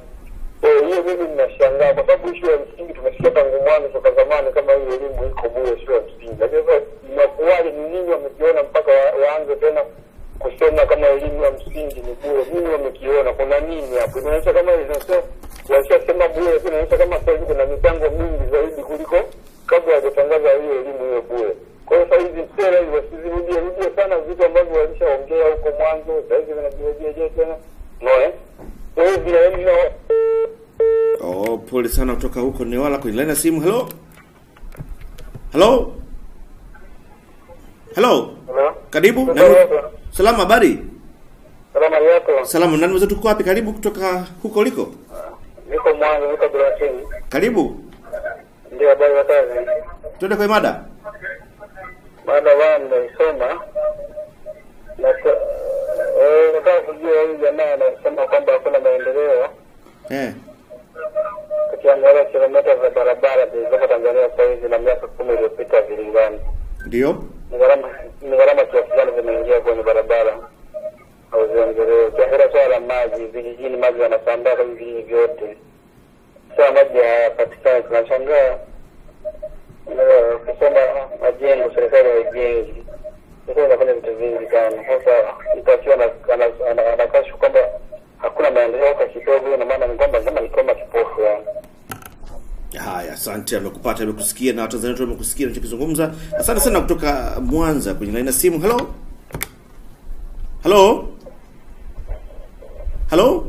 Hiyo mimi ninashangaa kwa sababu shule ya msingi tumesikia tangu mwanzo toka zamani kama hiyo elimu iko bure shule ya msingi. Lakini sasa inakuwaje, ni nini wamekiona mpaka waanze tena kusema kama elimu ya msingi ni bure? Nini wamekiona? Kuna nini hapo? Inaonyesha kama inasema washasema bure, inaonyesha kama sasa kuna mipango mingi zaidi kuliko kabla hajatangaza hiyo elimu hiyo bure. Kwa hiyo sasa hizi sera hizo wasizirudie sana vitu ambavyo walishaongea huko mwanzo, sasa hivi wanajirudia tena. Unaona? Wewe bila elimu. Pole sana kutoka huko Newala kwenye line ya simu. Hello? Hello? Hello? Hello? Karibu. Salama, habari? Salama yako? Salama. Nani mzetu uko wapi karibu kutoka huko liko? Niko Mwanza, niko Brasini. Karibu. Ndio, habari ya kazi. Tuende kwa mada. Mada wangu nisoma. Nataka kujua huyu jamaa anasema kwamba hakuna maendeleo. Tukiangalia kilomita za barabara zilizopo Tanzania kwa hizi na miaka 10 iliyopita vilingana. Ndio. Ni gharama kiasi gani zimeingia kwenye barabara? Au ziongelewe. Kiangalia swala la maji, vijijini maji yanasambaa kwenye vijiji vyote. Sasa maji hayapatikani, tunashangaa. Kusema majengo serikali haijengi. Sasa inafanya vitu vingi sana. Sasa itakiwa anakashu kwamba hakuna maendeleo kwa kidogo, na maana ni kwamba kama ni kama kipofu yani. Haya, asante. Asante, amekupata, amekusikia na Watanzania wote wamekusikia unachokizungumza. Asante sana kutoka Mwanza kwenye line ya simu. Hello? Hello? Hello?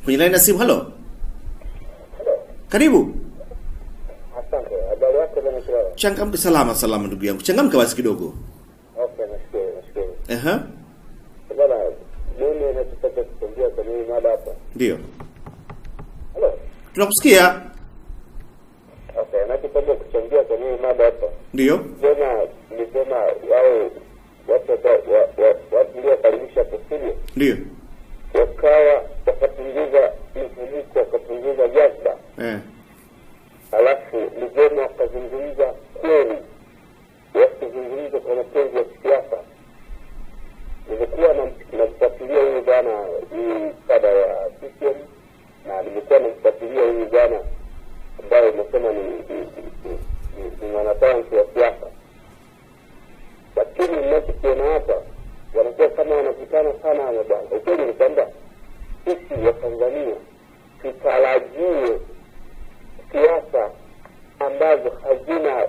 Kwenye line ya simu, hello? Karibu. Asante. Habari yako bwana Shirawa? Changamka. Salama ndugu yangu. Changamka basi kidogo. Okay, nashukuru. Bwana, mimi nataka kuongea kwa nini mada hapa? Ndio. Hello. Tunakusikia. Okay, nataka kuongea kwa nini mada hapa? Ndio. Nilisema wao watu ndio karibisha kusikia. Ndio. Wakawa wakapunguza mfumuko, wakapunguza jazba. Alafu nijema wakazungumza kweli, wakazungumza kwa mapenzi ya kisiasa. Nimekuwa namfuatilia huyu bwana kada ya CCM, na nimekuwa namfuatilia huyu bwana ambaye nimesema ni mwanasayansi wa siasa. Lakini ninachokiona hapa, wanakuwa kama wanakutana sana hawa bwana. Ukweli ni kwamba sisi wa Tanzania tutarajie siasa ambazo hazina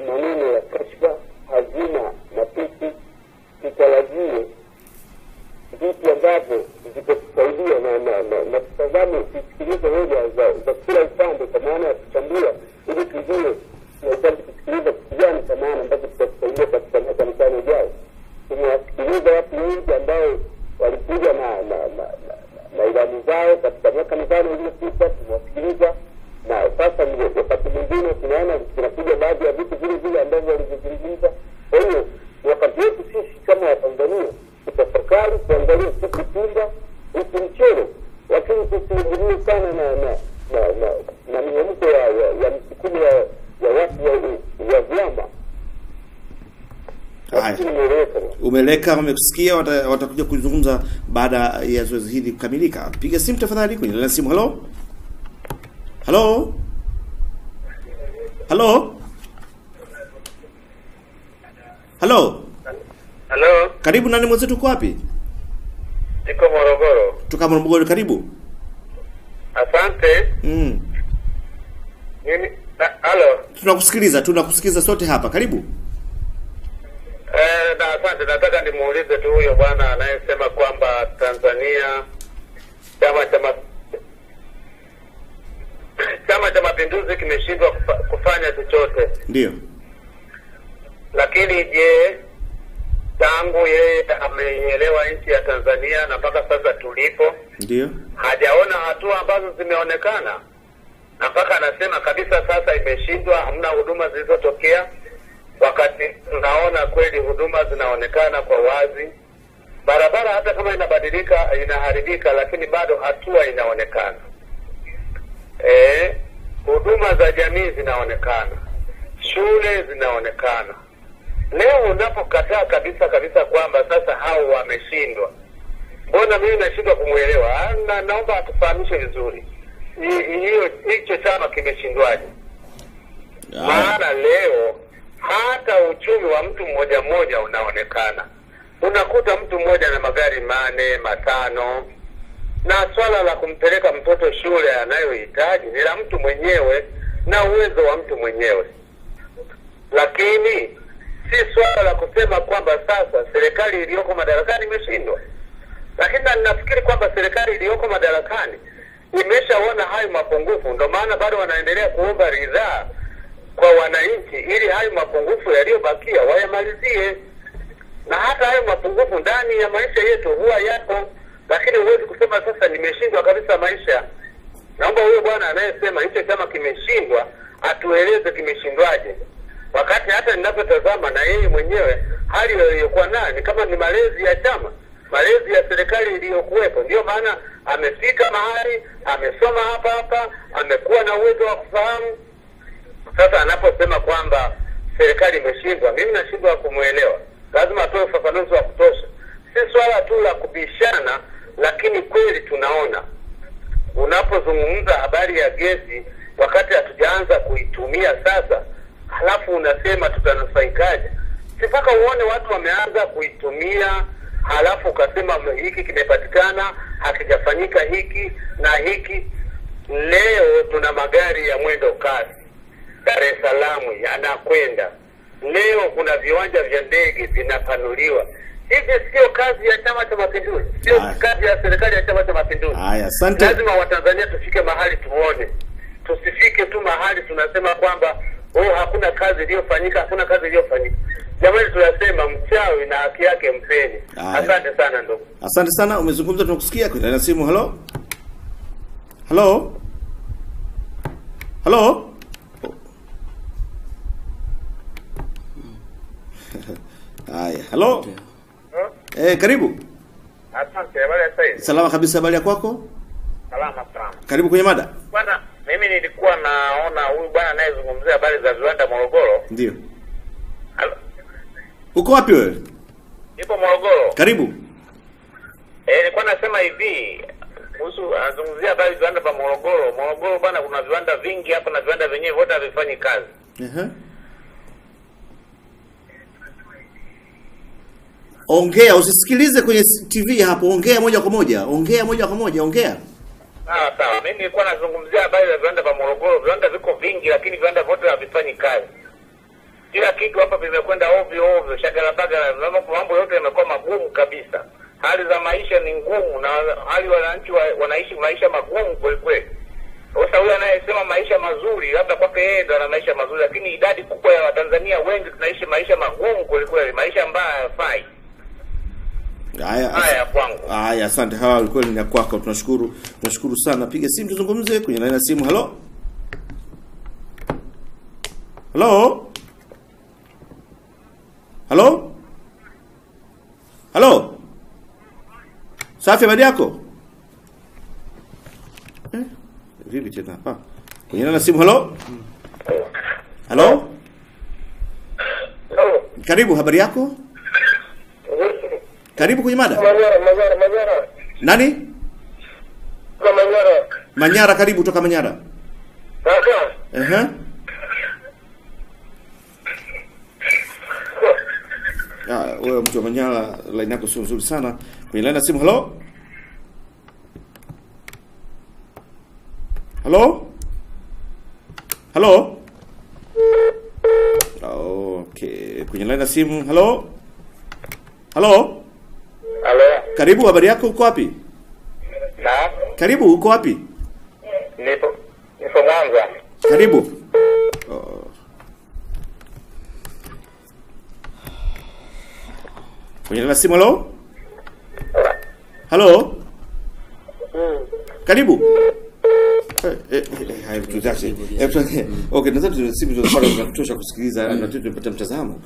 maneno ya kashfa, hazina matusi. Tutarajie vitu ambavyo zitatusaidia na tutazame, tusikilize hoja za kila upande kwa maana ya kuchambua, ili tujue tunahitaji kusikiliza kitu gani kwa maana ambacho tutatusaidia katika miaka mitano ijayo. Tumewasikiliza watu wengi ambao walikuja na ilani zao katika miaka mitano iliyopita, tumewasikiliza, na sasa ni wakati mwingine tunaona tunakuja baadhi ya vitu vile ambavyo walizozungumza. Kwa hiyo wakati wetu sisi kama Watanzania tutafakari, kuangalia tukipinda huku mchoro, lakini tusiingilie sana na miamko ya msukumo ya watu wa vyama. Umeleka, wamekusikia, watakuja kuzungumza baada ya zoezi hili kukamilika. Piga simu tafadhali kwenye line ya simu. Hello? Hello? Hello? Hello? Hello? Karibu, nani mwenzetu, uko wapi? Niko Morogoro. Tuka Morogoro, karibu. Asante. Mimi hello. Tunakusikiliza sote hapa. Karibu. Asante. Nataka nimuulize tu huyo bwana anayesema kwamba Tanzania Chama cha Mapinduzi kimeshindwa kufanya chochote. Ndio. Lakini je, tangu yeye ameielewa nchi ya Tanzania na mpaka sasa tulipo, ndio hajaona hatua ambazo zimeonekana, na mpaka anasema kabisa sasa imeshindwa, hamna huduma zilizotokea, wakati tunaona kweli huduma zinaonekana kwa wazi. Barabara hata kama inabadilika, inaharibika, lakini bado hatua inaonekana. Huduma za jamii zinaonekana, shule zinaonekana. Leo unapokataa kabisa kwamba sasa hao wameshindwa, mbona mimi nashindwa kumuelewa? Naomba atufahamishe vizuri hicho chama kimeshindwaje? Maana leo hata uchumi wa mtu mmoja unaonekana. Unakuta mtu mmoja na magari 4, 5, na swala la kumpeleka mtoto shule anayohitaji ni la mtu mwenyewe na uwezo wa mtu mwenyewe. Lakini si swala la kusema kwamba sasa serikali iliyoko madarakani imeshindwa. Lakini ninafikiri kwamba serikali iliyoko madarakani imeshaona hayo mapungufu, ndio maana bado wanaendelea kuomba ridhaa kwa wananchi ili hayo mapungufu yaliyobakia wayamalizie. Na hata hayo mapungufu ndani ya maisha yetu huwa yapo, lakini huwezi kusema sasa nimeshindwa kabisa maisha. Naomba huyo bwana anayesema hicho chama kimeshindwa atueleze kimeshindwaje, wakati hata ninapotazama na yeye mwenyewe hali iliyokuwa nayo ni kama ni malezi ya chama, malezi ya serikali iliyokuwepo. Ndio maana amefika mahali, amesoma hapa, amekuwa na uwezo wa kufahamu. Sasa anaposema kwamba serikali imeshindwa, mimi nashindwa kumuelewa. Lazima atoe ufafanuzi wa kutosha. Si swala tu la kubishana, lakini kweli tunaona unapozungumza habari ya gesi wakati hatujaanza kuitumia sasa, halafu unasema tutanufaikaje? Sipaka uone watu wameanza kuitumia, halafu ukasema hiki kimepatikana, hakijafanyika hiki na hiki. Leo tuna magari ya mwendo kasi Dar es Salaam yanakwenda. Leo kuna viwanja vya ndege vinapanuliwa. Hivi sio kazi ya Chama cha Mapinduzi, sio kazi ya serikali ya Chama cha Mapinduzi. Haya, asante. Lazima Watanzania tufike mahali tuone. Tusifike tu mahali tunasema kwamba hakuna kazi iliyofanyika, hakuna kazi iliyofanyika. Jamani, tunasema mchawi na haki yake mpeni. Asante sana ndugu. Asante sana, umezungumza, tunakusikia. Kwa simu. Hello. Hello. Hello. Haya, hello. Karibu. Asante, habari ya sasa. Salama kabisa, habari ya kwako? Salama sana. Karibu kwenye mada. Bwana, mimi nilikuwa naona huyu bwana anayezungumzia habari za viwanda Morogoro. Ndio. Uko wapi wewe? Nipo Morogoro. Karibu. Nilikuwa nasema hivi, kuhusu anazungumzia habari za viwanda pa Morogoro. Morogoro bwana, kuna viwanda vingi hapa na viwanda vyenyewe wote havifanyi kazi. Ongea, usisikilize kwenye TV hapo, ongea moja kwa moja. Ongea. Sawa. Mimi nilikuwa nazungumzia habari za viwanda pa Morogoro. Viwanda viko vingi lakini viwanda vyote havifanyi kazi. Kila kitu hapa vimekwenda ovyo, shagalabagala, mambo yote yamekuwa magumu kabisa. Hali za maisha ni ngumu na hali wananchi wanaishi maisha magumu kweli. Sasa huyu anayesema maisha mazuri, labda kwake yeye ndo ana maisha mazuri, lakini idadi kubwa ya Watanzania wengi tunaishi maisha magumu kweli, maisha ambayo hayafai. Haya kwangu. Haya, asante. Hawa walikuwa ni kwako. Tunashukuru sana. Piga simu tuzungumze kwenye line ya simu. Hello. Hello. Hello. Hello. Safi, habari yako? Vipi tena hapa? Kwenye line ya simu. Hello. Hello. Karibu, habari yako? Karibu kwenye mada. Manyara. Nani? Manyara, karibu kutoka Manyara. Sasa. Wewe mtu wa Manyara, line yako sio nzuri sana. Kwenye line ya simu. Hello. Hello. Okay, kwenye line ya simu. Hello. Karibu, habari yako, uko wapi? Karibu, uko wapi? Nipo Mwanza. Karibu. Kwenye la simu. Hello. Karibu. Hai tuzache. Okay, nadhani simu za kutosha kusikiliza na tupate mtazamo.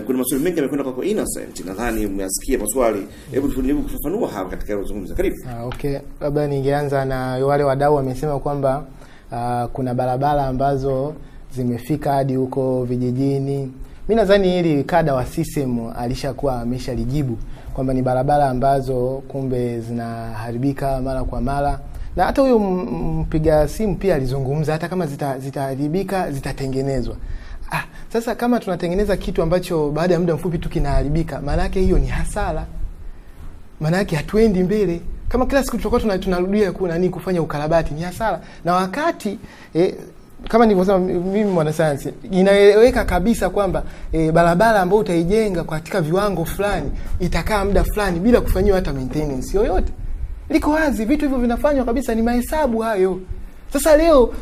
Kuna maswali mengi yamekwenda kwako Innocent. Nadhani umeyasikia maswali. Hebu tujaribu kufafanua hapa katika kuzungumza. Karibu. Okay. Labda ningeanza na wale wadau wamesema kwamba kuna barabara ambazo zimefika hadi huko vijijini. Mimi nadhani hili kada wa system alishakuwa ameshalijibu kwamba ni barabara ambazo kumbe zinaharibika mara kwa mara. Na hata huyo mpiga simu pia alizungumza hata kama zitaharibika zitatengenezwa. Sasa kama tunatengeneza kitu ambacho baada ya muda mfupi tu kinaharibika, maana yake hiyo ni hasara. Maana yake hatuendi mbele. Kama kila siku tutakuwa tunarudia kufanya ukarabati, ni hasara. Na wakati kama nilivyosema mimi mwanasayansi, inaeleweka kabisa kwamba barabara ambayo utaijenga katika viwango fulani itakaa muda fulani bila kufanywa hata maintenance yoyote. Liko wazi, vitu hivyo vinafanywa kabisa, ni mahesabu hayo. Sasa leo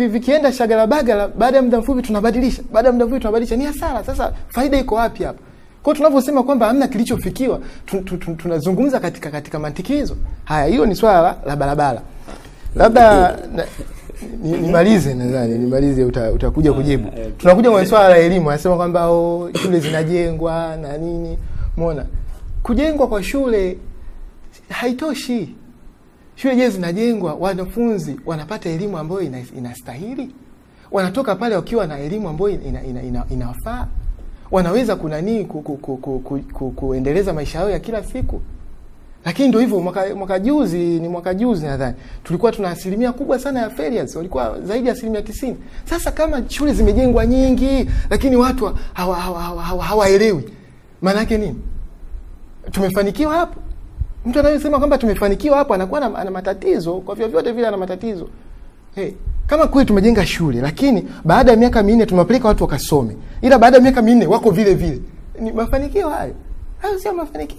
vikienda shagalabagala, baada ya muda mfupi tunabadilisha, ni hasara. Sasa faida iko wapi hapa? Kwa tunavyosema kwamba hamna kilichofikiwa, tunazungumza katika mantiki hizo. Haya, hiyo ni swala la barabara. Labda nimalize utakuja kujibu. Tunakuja kwa swala la elimu, anasema kwamba shule zinajengwa na nini. Umeona? Kujengwa kwa shule haitoshi. Shule zinajengwa, wanafunzi wanapata elimu ambayo inastahili. Wanatoka pale wakiwa na elimu ambayo inafaa. Wanaweza kuendeleza maisha yao ya kila siku. Lakini ndio hivyo, mwaka juzi nadhani tulikuwa tuna asilimia kubwa sana ya failures, walikuwa zaidi ya 90%. Sasa kama shule zimejengwa nyingi lakini watu hawaelewi, maana yake nini? Tumefanikiwa hapo? Mtu anayesema kwamba tumefanikiwa hapo anakuwa ana matatizo, kwa vyovyote vile ana matatizo. Kama kweli tumejenga shule, lakini baada ya miaka 4 tumewapeleka watu wakasome, ila baada ya miaka 4 wako vile vile, ni mafanikio hayo? Hayo sio mafanikio.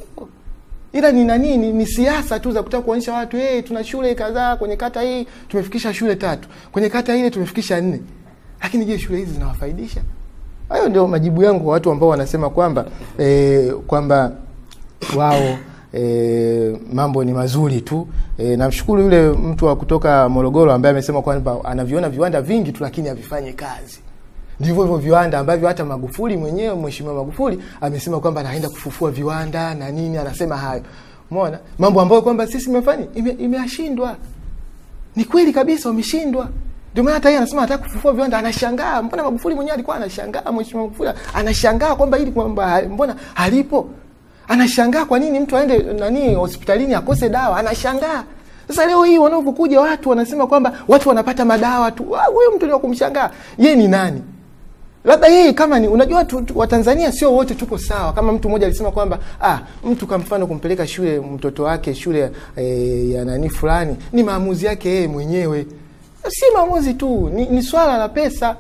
Ila ni siasa tu za kutaka kuonyesha watu tuna shule kadhaa kwenye kata hii tumefikisha shule 3, kwenye kata ile tumefikisha 4. Lakini je, shule hizi zinawafaidisha? Hayo ndio majibu yangu kwa watu ambao wanasema kwamba kwamba wao mambo ni mazuri tu. Namshukuru yule mtu wa kutoka Morogoro ambaye amesema kwamba anaviona viwanda vingi tu lakini havifanye kazi. Ndivyo hivyo viwanda ambavyo hata Magufuli mwenyewe, Mheshimiwa Magufuli amesema kwamba anaenda kufufua viwanda na nini, anasema hayo. Umeona? Mambo ambayo kwamba sisi tumefanya imeashindwa. Ni kweli kabisa wameshindwa. Ndio maana hata yeye anasema anataka kufufua viwanda, anashangaa. Mbona Magufuli mwenyewe alikuwa anashangaa, Mheshimiwa Magufuli anashangaa kwamba ili kwamba mbona halipo. Anashangaa kwa nini mtu aende hospitalini akose dawa, anashangaa. Sasa leo hii wanapokuja watu wanasema kwamba watu wanapata madawa tu. Wewe mtu ni kumshangaa. Yeye ni nani? Labda yeye kama ni unajua wa Tanzania sio wote tuko sawa. Kama mtu mmoja alisema kwamba mtu kwa mfano kumpeleka shule mtoto wake shule ya fulani ni maamuzi yake yeye mwenyewe. Si maamuzi tu, ni swala la pesa.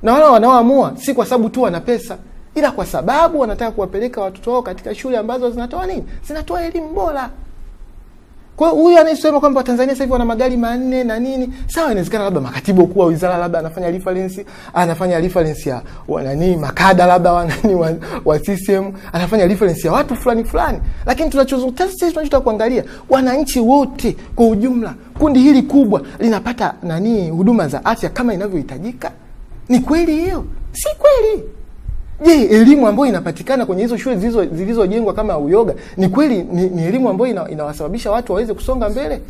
Na wale wanaoamua si kwa sababu tu wana pesa, ila kwa sababu wanataka kuwapeleka watoto wao katika shule ambazo zinatoa nini? Zinatoa elimu bora. Kwa hiyo huyu anayesema kwamba Tanzania sasa hivi wana magari 4 na nini, sawa, inawezekana labda makatibu kwa wizara labda anafanya reference ya makada labda wa CCM, anafanya reference ya watu fulani. Lakini tunachotaka kuangalia wananchi wote kwa ujumla, kundi hili kubwa linapata huduma za afya kama inavyohitajika. Ni kweli hiyo? Si kweli. Je, elimu ambayo inapatikana kwenye hizo shule zilizojengwa kama Uyoga ni kweli ni elimu ambayo inawasababisha watu waweze kusonga mbele?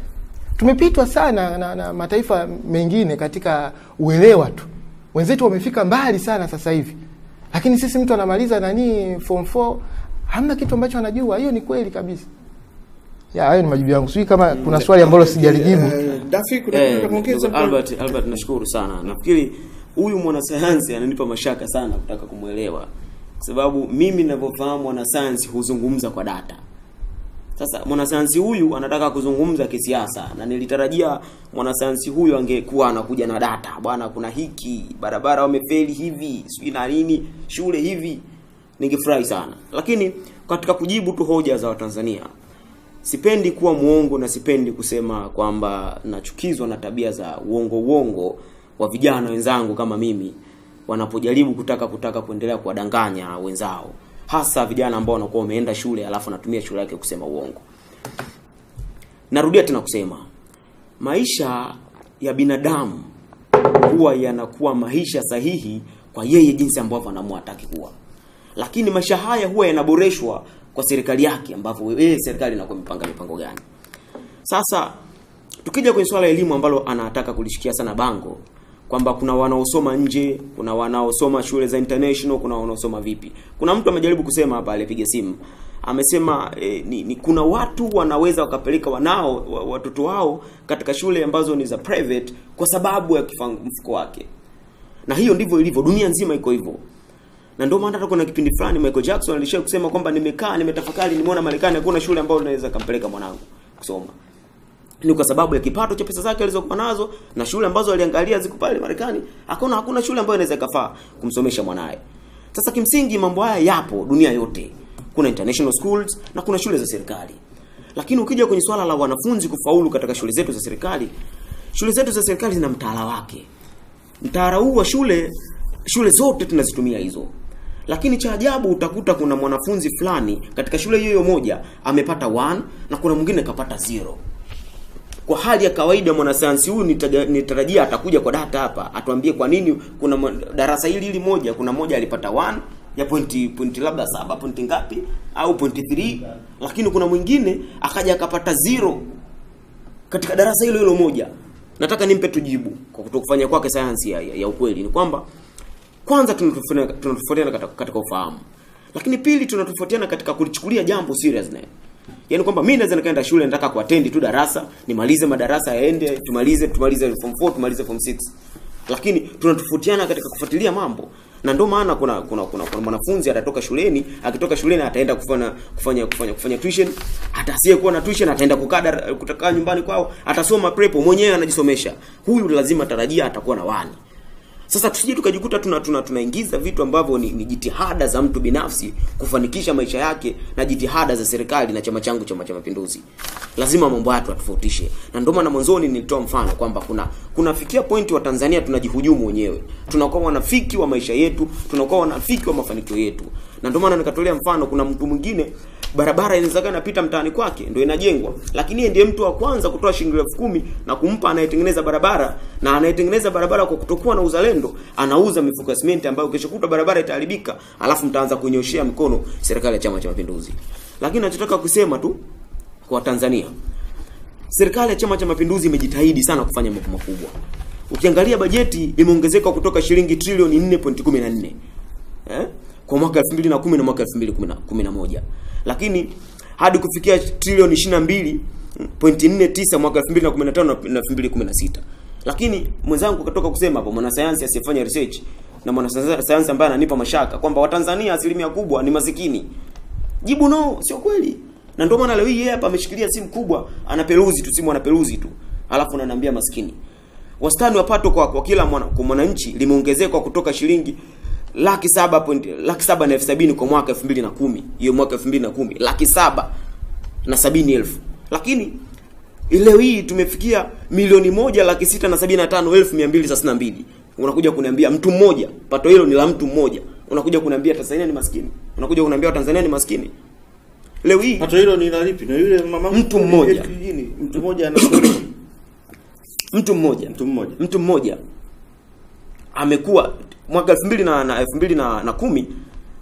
Tumepitwa sana na mataifa mengine katika uelewa tu. Wenzetu wamefika mbali sana sasa hivi. Lakini sisi mtu anamaliza form 4 hamna kitu ambacho anajua. Hiyo ni kweli kabisa. Hayo ni majibu yangu. Sio kama kuna swali ambalo sijalijibu. Dafi kuna kuongeza Albert nashukuru sana. Nafikiri huyu mwanasayansi ananipa mashaka sana kutaka kumuelewa. Kwa sababu mimi ninavyofahamu mwanasayansi huzungumza kwa data. Sasa mwanasayansi huyu anataka kuzungumza kisiasa, na nilitarajia mwanasayansi huyu angekuwa anakuja na data. Bwana kuna hiki, barabara wamefeli hivi, sijui na nini, shule hivi. Ningefurahi sana. Lakini katika kujibu tu hoja za Watanzania, sipendi kuwa muongo na sipendi kusema kwamba nachukizwa na tabia za uongo wa vijana wenzangu kama mimi wanapojaribu kutaka kuendelea kuwadanganya wenzao, hasa vijana ambao wanakuwa wameenda shule alafu anatumia shule yake kusema uongo. Narudia tena kusema, maisha ya binadamu huwa yanakuwa maisha sahihi kwa yeye jinsi ambavyo anaamua ataki kuwa. Lakini maisha haya huwa yanaboreshwa kwa serikali yake ambavyo serikali inakuwa mipango gani. Sasa tukija kwenye swala elimu ambalo anataka kulishikia sana bango, kwamba kuna wanaosoma nje, kuna wanaosoma shule za international, kuna wanaosoma vipi. Kuna mtu amejaribu kusema hapa, alipiga simu. Amesema kuna watu wanaweza wakapeleka watoto wao katika shule ambazo ni za private kwa sababu ya mfuko wake. Na hiyo ndivyo ilivyo, dunia nzima iko hivyo. Na ndio maana hata kuna kipindi fulani Michael Jackson alishawahi kusema kwamba nimetafakari, nimeona Marekani hakuna shule ambayo inaweza kumpeleka mwanangu kusoma. Ni kwa sababu ya kipato cha pesa zake alizokuwa nazo, na shule ambazo aliangalia ziko pale Marekani, hakuna shule ambayo inaweza kufaa kumsomesha mwanae. Sasa kimsingi mambo haya yapo dunia yote. Kuna international schools na kuna shule za serikali. Lakini ukija kwenye swala la wanafunzi kufaulu katika shule zetu za serikali zina mtaala wake. Mtaala huu wa shule zote tunazitumia hizo. Lakini cha ajabu utakuta kuna mwanafunzi fulani katika shule hiyo moja amepata 1 na kuna mwingine kapata 0. Kwa hali ya kawaida mwanasayansi huyu nitarajia atakuja kwa data hapa atuambie kwa nini kuna darasa hili moja kuna moja alipata 1 ya pointi labda 7 pointi ngapi au pointi 3, lakini kuna mwingine akaja akapata 0 katika darasa hilo moja. Nataka nimpe tujibu kwa kutokufanya kwake sayansi ya ukweli. Ni kwamba kwanza tunatofautiana katika ufahamu. Lakini pili tunatofautiana katika kulichukulia jambo seriously. Yaani kwamba mimi naweza nikaenda shule nataka kuattend tu darasa, nimalize madarasa yaende, tumalize form 4, tumalize form 6. Lakini tunatofautiana katika kufuatilia mambo. Na ndio maana kuna mwanafunzi atatoka shuleni, akitoka shuleni ataenda kufanya tuition, hata asiyekuwa na tuition ataenda kutaka nyumbani kwao, atasoma prepo mwenyewe anajisomesha. Huyu lazima tarajia atakuwa na wani. Sasa tusije tukajikuta tunaingiza vitu ambavyo ni jitihada za mtu binafsi kufanikisha maisha yake na jitihada za serikali na chama changu Chama cha Mapinduzi. Lazima mambo haya tutofautishe. Na ndio maana mwanzoni nilitoa mfano kwamba kunafikia pointi wa Tanzania tunajihujumu wenyewe. Tunakuwa wanafiki wa maisha yetu, tunakuwa wanafiki wa mafanikio yetu. Na ndio maana nikatolea mfano, kuna mtu mwingine barabara inaweza inapita mtaani kwake ndio inajengwa, lakini ndiye mtu wa kwanza kutoa shilingi 10,000 na kumpa anayetengeneza barabara, na anayetengeneza barabara kwa kutokuwa na uzalendo anauza mifuko ya simenti ambayo kesho kutwa barabara itaharibika, alafu mtaanza kunyoshia mkono serikali ya Chama cha Mapinduzi. Lakini nachotaka kusema tu kwa Tanzania, serikali ya Chama cha Mapinduzi imejitahidi sana kufanya mambo makubwa. Ukiangalia bajeti imeongezeka kutoka shilingi trilioni 4.14 kwa mwaka 2010 na mwaka 2011, lakini hadi kufikia trilioni 22.49 mwaka 2015 na 2016. Lakini mwenzangu katoka kusema hapo, mwanasayansi asiyefanya research na mwanasayansi ambaye ananipa mashaka kwamba Watanzania asilimia kubwa ni masikini. Jibu no, sio kweli. Na ndio maana leo hii hapa ameshikilia simu kubwa, anaperuzi tu simu, anaperuzi tu, alafu ananiambia maskini. Wastani wa pato kwa kila mwananchi limeongezeka kutoka shilingi 7,70,000 kwa mwaka 2010. Hiyo mwaka 2010 7,70,000. Lakini leo hii tumefikia 1,675,232. Unakuja kuniambia mtu mmoja, pato hilo ni la mtu mmoja. Unakuja kuniambia Tanzania ni maskini. Unakuja kuniambia Tanzania ni maskini. Leo hii pato hilo ni la lipi? Na yule mama mtu mmoja. Mtu mmoja ana mtu mmoja amekuwa mwaka 2010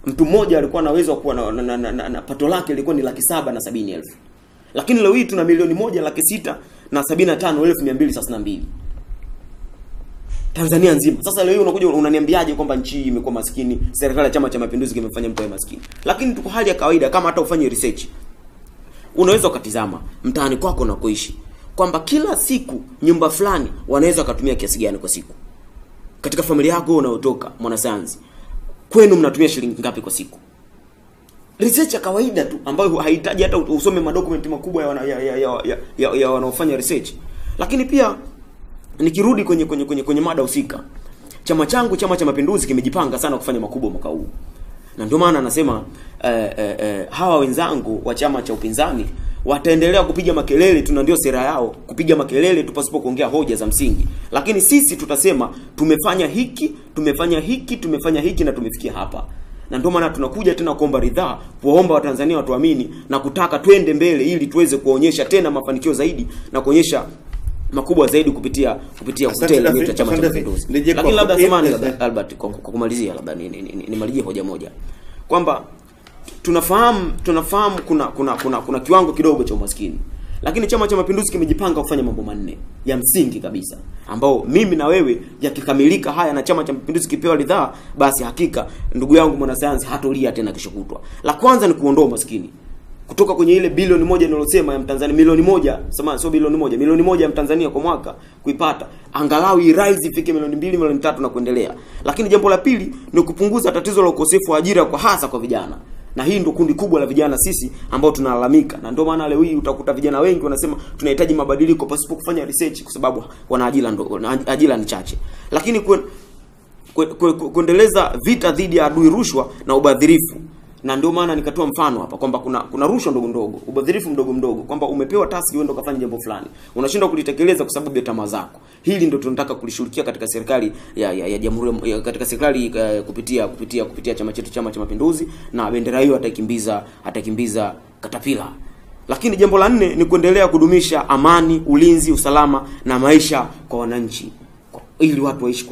mtu mmoja alikuwa anaweza kuwa na pato lake lilikuwa ni 7,70,000. Lakini leo hii tuna 1,675,232 Tanzania nzima. Sasa leo hii unakuja unaniambiaje kwamba nchi imekuwa maskini, serikali ya Chama cha Mapinduzi kimefanya mtu awe maskini? Lakini tuko hali ya kawaida, kama hata ufanye research unaweza ukatizama mtaani kwako na kuishi kwamba kila siku nyumba fulani wanaweza kutumia kiasi gani kwa siku. Katika familia yako unaotoka, mwanasayansi, kwenu mnatumia shilingi ngapi kwa siku? Research ya kawaida tu ambayo haihitaji hata usome madokumenti makubwa ya wanaofanya research. Lakini pia nikirudi kwenye mada husika, chama changu Chama cha Mapinduzi kimejipanga sana kufanya makubwa mwaka huu. Na ndio maana anasema hawa wenzangu wa chama cha upinzani wataendelea kupiga makelele tu, na ndio sera yao, kupiga makelele tu pasipo kuongea hoja za msingi. Lakini sisi tutasema tumefanya hiki na tumefikia hapa. Na ndio maana tunakuja tena kuomba ridhaa, kuwaomba Watanzania watuamini na kutaka twende mbele ili tuweze kuonyesha tena mafanikio zaidi na kuonyesha makubwa zaidi kupitia hotel yetu ya Chama cha Mapinduzi. Lakini labda samani Albert, kwa kumalizia labda nimalizie hoja moja kwamba tunafahamu kuna kiwango kidogo cha umaskini, lakini Chama cha Mapinduzi kimejipanga kufanya mambo manne ya msingi kabisa, ambao mimi na wewe yakikamilika haya na Chama cha Mapinduzi kipewa ridhaa, basi hakika ndugu yangu mwanasayansi hatolia tena kesho kutwa. La kwanza ni kuondoa umaskini kutoka kwenye ile bilioni 1 nilosema ya Mtanzania, milioni 1, sio bilioni 1, milioni 1 ya Mtanzania kwa mwaka kuipata, angalau irise ifike milioni 2, milioni 3 na kuendelea. Lakini jambo la pili ni kupunguza tatizo la ukosefu wa ajira kwa hasa kwa vijana. Na hii ndio kundi kubwa la vijana sisi ambao tunalalamika. Na ndio maana leo hii utakuta vijana wengi wanasema tunahitaji mabadiliko pasipo kufanya research, kwa sababu ajira ni chache. Lakini kuendeleza vita dhidi ya adui rushwa na ubadhirifu. Na ndio maana nikatoa mfano hapa kwamba kuna rushwa ndogo ndogo, ubadhirifu mdogo mdogo, kwamba umepewa task uende ukafanya jambo fulani, unashindwa kulitekeleza kwa sababu ya tamaa zako. Hili ndio tunataka kulishughulikia katika serikali ya jamhuri, katika serikali kupitia chama chetu Chama cha Mapinduzi, na bendera hiyo atakimbiza katapila. Lakini jambo la 4 ni kuendelea kudumisha amani, ulinzi, usalama na maisha kwa wananchi, ili watu waishi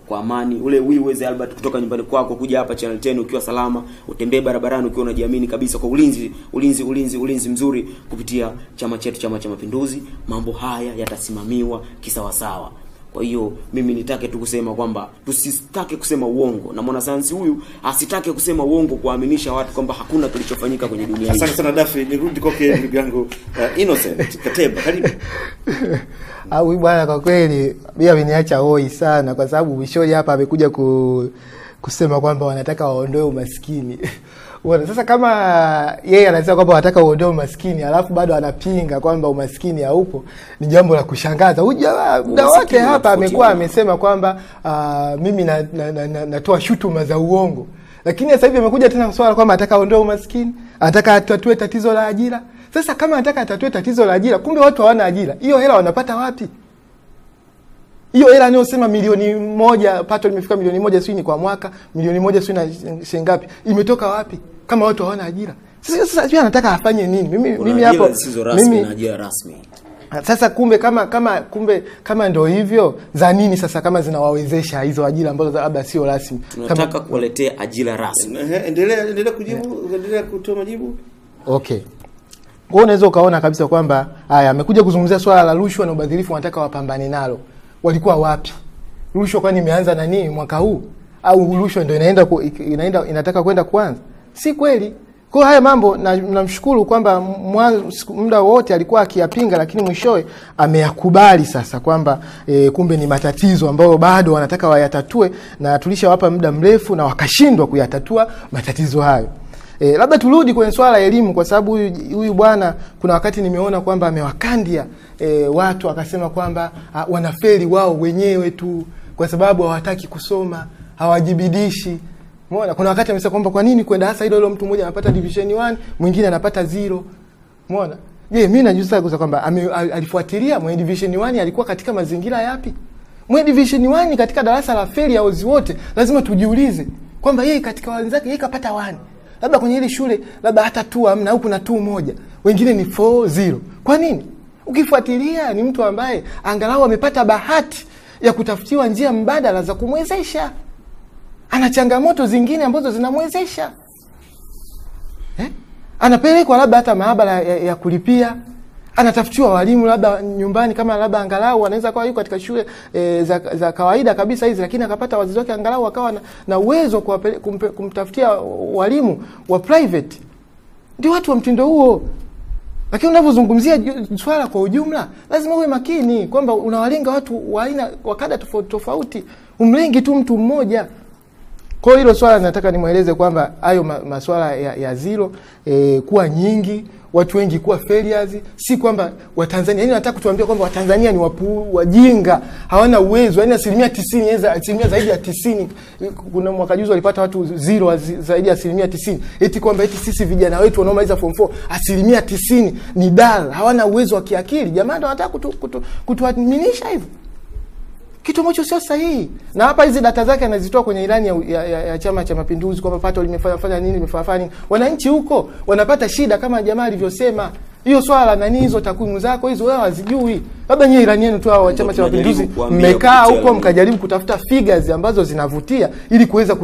kwa amani. Ule uweze Albert kutoka nyumbani kwako kuja hapa Channel 10 ukiwa salama, utembee barabarani ukiwa unajiamini kabisa, kwa ulinzi mzuri kupitia chama chetu Chama cha Mapinduzi. Mambo haya yatasimamiwa kisawasawa. Kwa hiyo mimi nitake tu kusema kwamba tusitake kusema uongo, na mwanasayansi huyu asitake kusema uongo kuaminisha watu kwamba hakuna kilichofanyika kwenye dunia hii. Asante sana Dafi, nirudi kwake ndugu yangu Innocent Kateba, karibu. Au bwana, kwa kweli pia ameniacha hoi sana, kwa sababu Bishori hapa amekuja kusema kwamba wanataka waondoe umaskini. Sasa kama yeye anasema kwamba wanataka uondoe umaskini alafu bado anapinga kwamba umaskini haupo, ni jambo la kushangaza. Huyu muda wote hapa amekuwa amesema kwamba mimi natoa shutuma za uongo. Lakini sasa hivi amekuja tena swala kwamba anataka aondoe umaskini, anataka atatue tatizo la ajira. Sasa kama anataka atatue tatizo la ajira, kumbe watu hawana ajira. Hiyo hela wanapata wapi? Hiyo hela anayosema milioni 1, pato limefika milioni 1 sio ni kwa mwaka, milioni 1 sio na shilingi ngapi? Imetoka wapi kama watu hawana ajira? Sasa pia anataka afanye nini? Mimi hapo mimi na ajira rasmi. Sasa kama ndio hivyo, za nini sasa kama zinawawezesha hizo ajira ambazo labda sio rasmi? Tunataka kuwaletea ajira rasmi. Endelea kujibu, endelea kutoa majibu. Okay. Kwa unaweza ukaona kabisa kwamba haya amekuja kuzungumzia swala la rushwa na ubadhirifu, wanataka wapambane nalo. Walikuwa wapi? Rushwa kwani imeanza na nini mwaka huu? Au rushwa ndio inataka kwenda kuanza? Si kweli. Kwa haya mambo namshukuru kwamba muda wote alikuwa akiyapinga, lakini mwishowe ameyakubali sasa kwamba kumbe ni matatizo ambayo bado wanataka wayatatue, na tulishawapa muda mrefu na wakashindwa kuyatatua matatizo hayo. Labda turudi kwenye swala la elimu, kwa sababu huyu bwana kuna wakati nimeona kwamba amewakandia watu, akasema kwamba wanafeli wao wenyewe tu kwa sababu hawataki kusoma, hawajibidishi. Umeona, kuna wakati amesema kwamba kwa nini kwenda hasa hilo mtu mmoja anapata division 1, mwingine anapata 0. Umeona? Je, mimi najusa kwamba alifuatilia mwenye division 1 alikuwa katika mazingira yapi? Mwenye division 1 katika darasa la fail ya ozi wote, lazima tujiulize kwamba yeye katika wenzake yeye kapata 1. Labda kwenye ile shule labda hata 2 hamna, au kuna 2 moja, wengine ni 4-0. Kwa nini? Ukifuatilia ni mtu ambaye angalau amepata bahati ya kutafutiwa njia mbadala za kumwezesha. Ana changamoto zingine ambazo zinamwezesha. Anapelekwa labda hata maabara ya kulipia. Anatafutiwa walimu labda nyumbani, kama labda angalau anaweza kuwa yuko katika shule za kawaida kabisa hizi, lakini akapata wazazi wake angalau akawa na uwezo kumtafutia walimu wa private. Ndio watu wa mtindo huo. Lakini unapozungumzia swala kwa ujumla, lazima uwe makini kwamba unawalenga watu wa aina wakada tofauti. Umlengi tu mtu mmoja. Kwa hilo swala nataka nimueleze kwamba hayo masuala ya zero kuwa nyingi, watu wengi kuwa failures, si kwamba Watanzania, yani nataka kutuambia kwamba Watanzania ni wajinga, hawana uwezo. Yani 90%, asilimia zaidi ya 90. Kuna mwaka juzi walipata watu zero zaidi ya 90%. Eti kwamba eti sisi vijana wetu wanaomaliza form 4 90% ni dull, hawana uwezo wa kiakili. Jamani, ndio wanataka kutuaminisha hivyo. Kitu ambacho sio sahihi. Na hapa hizi data zake anazitoa kwenye ilani ya Chama cha Mapinduzi kwamba pato limefanya nini. Wananchi huko wanapata shida kama jamaa alivyosema. Hiyo swala na nini, hizo takwimu zako hizo wewe hazijui. Labda nyinyi ilani yenu tu wa Chama cha Mapinduzi mmekaa huko mkajaribu kutafuta figures ambazo zinavutia ili kuweza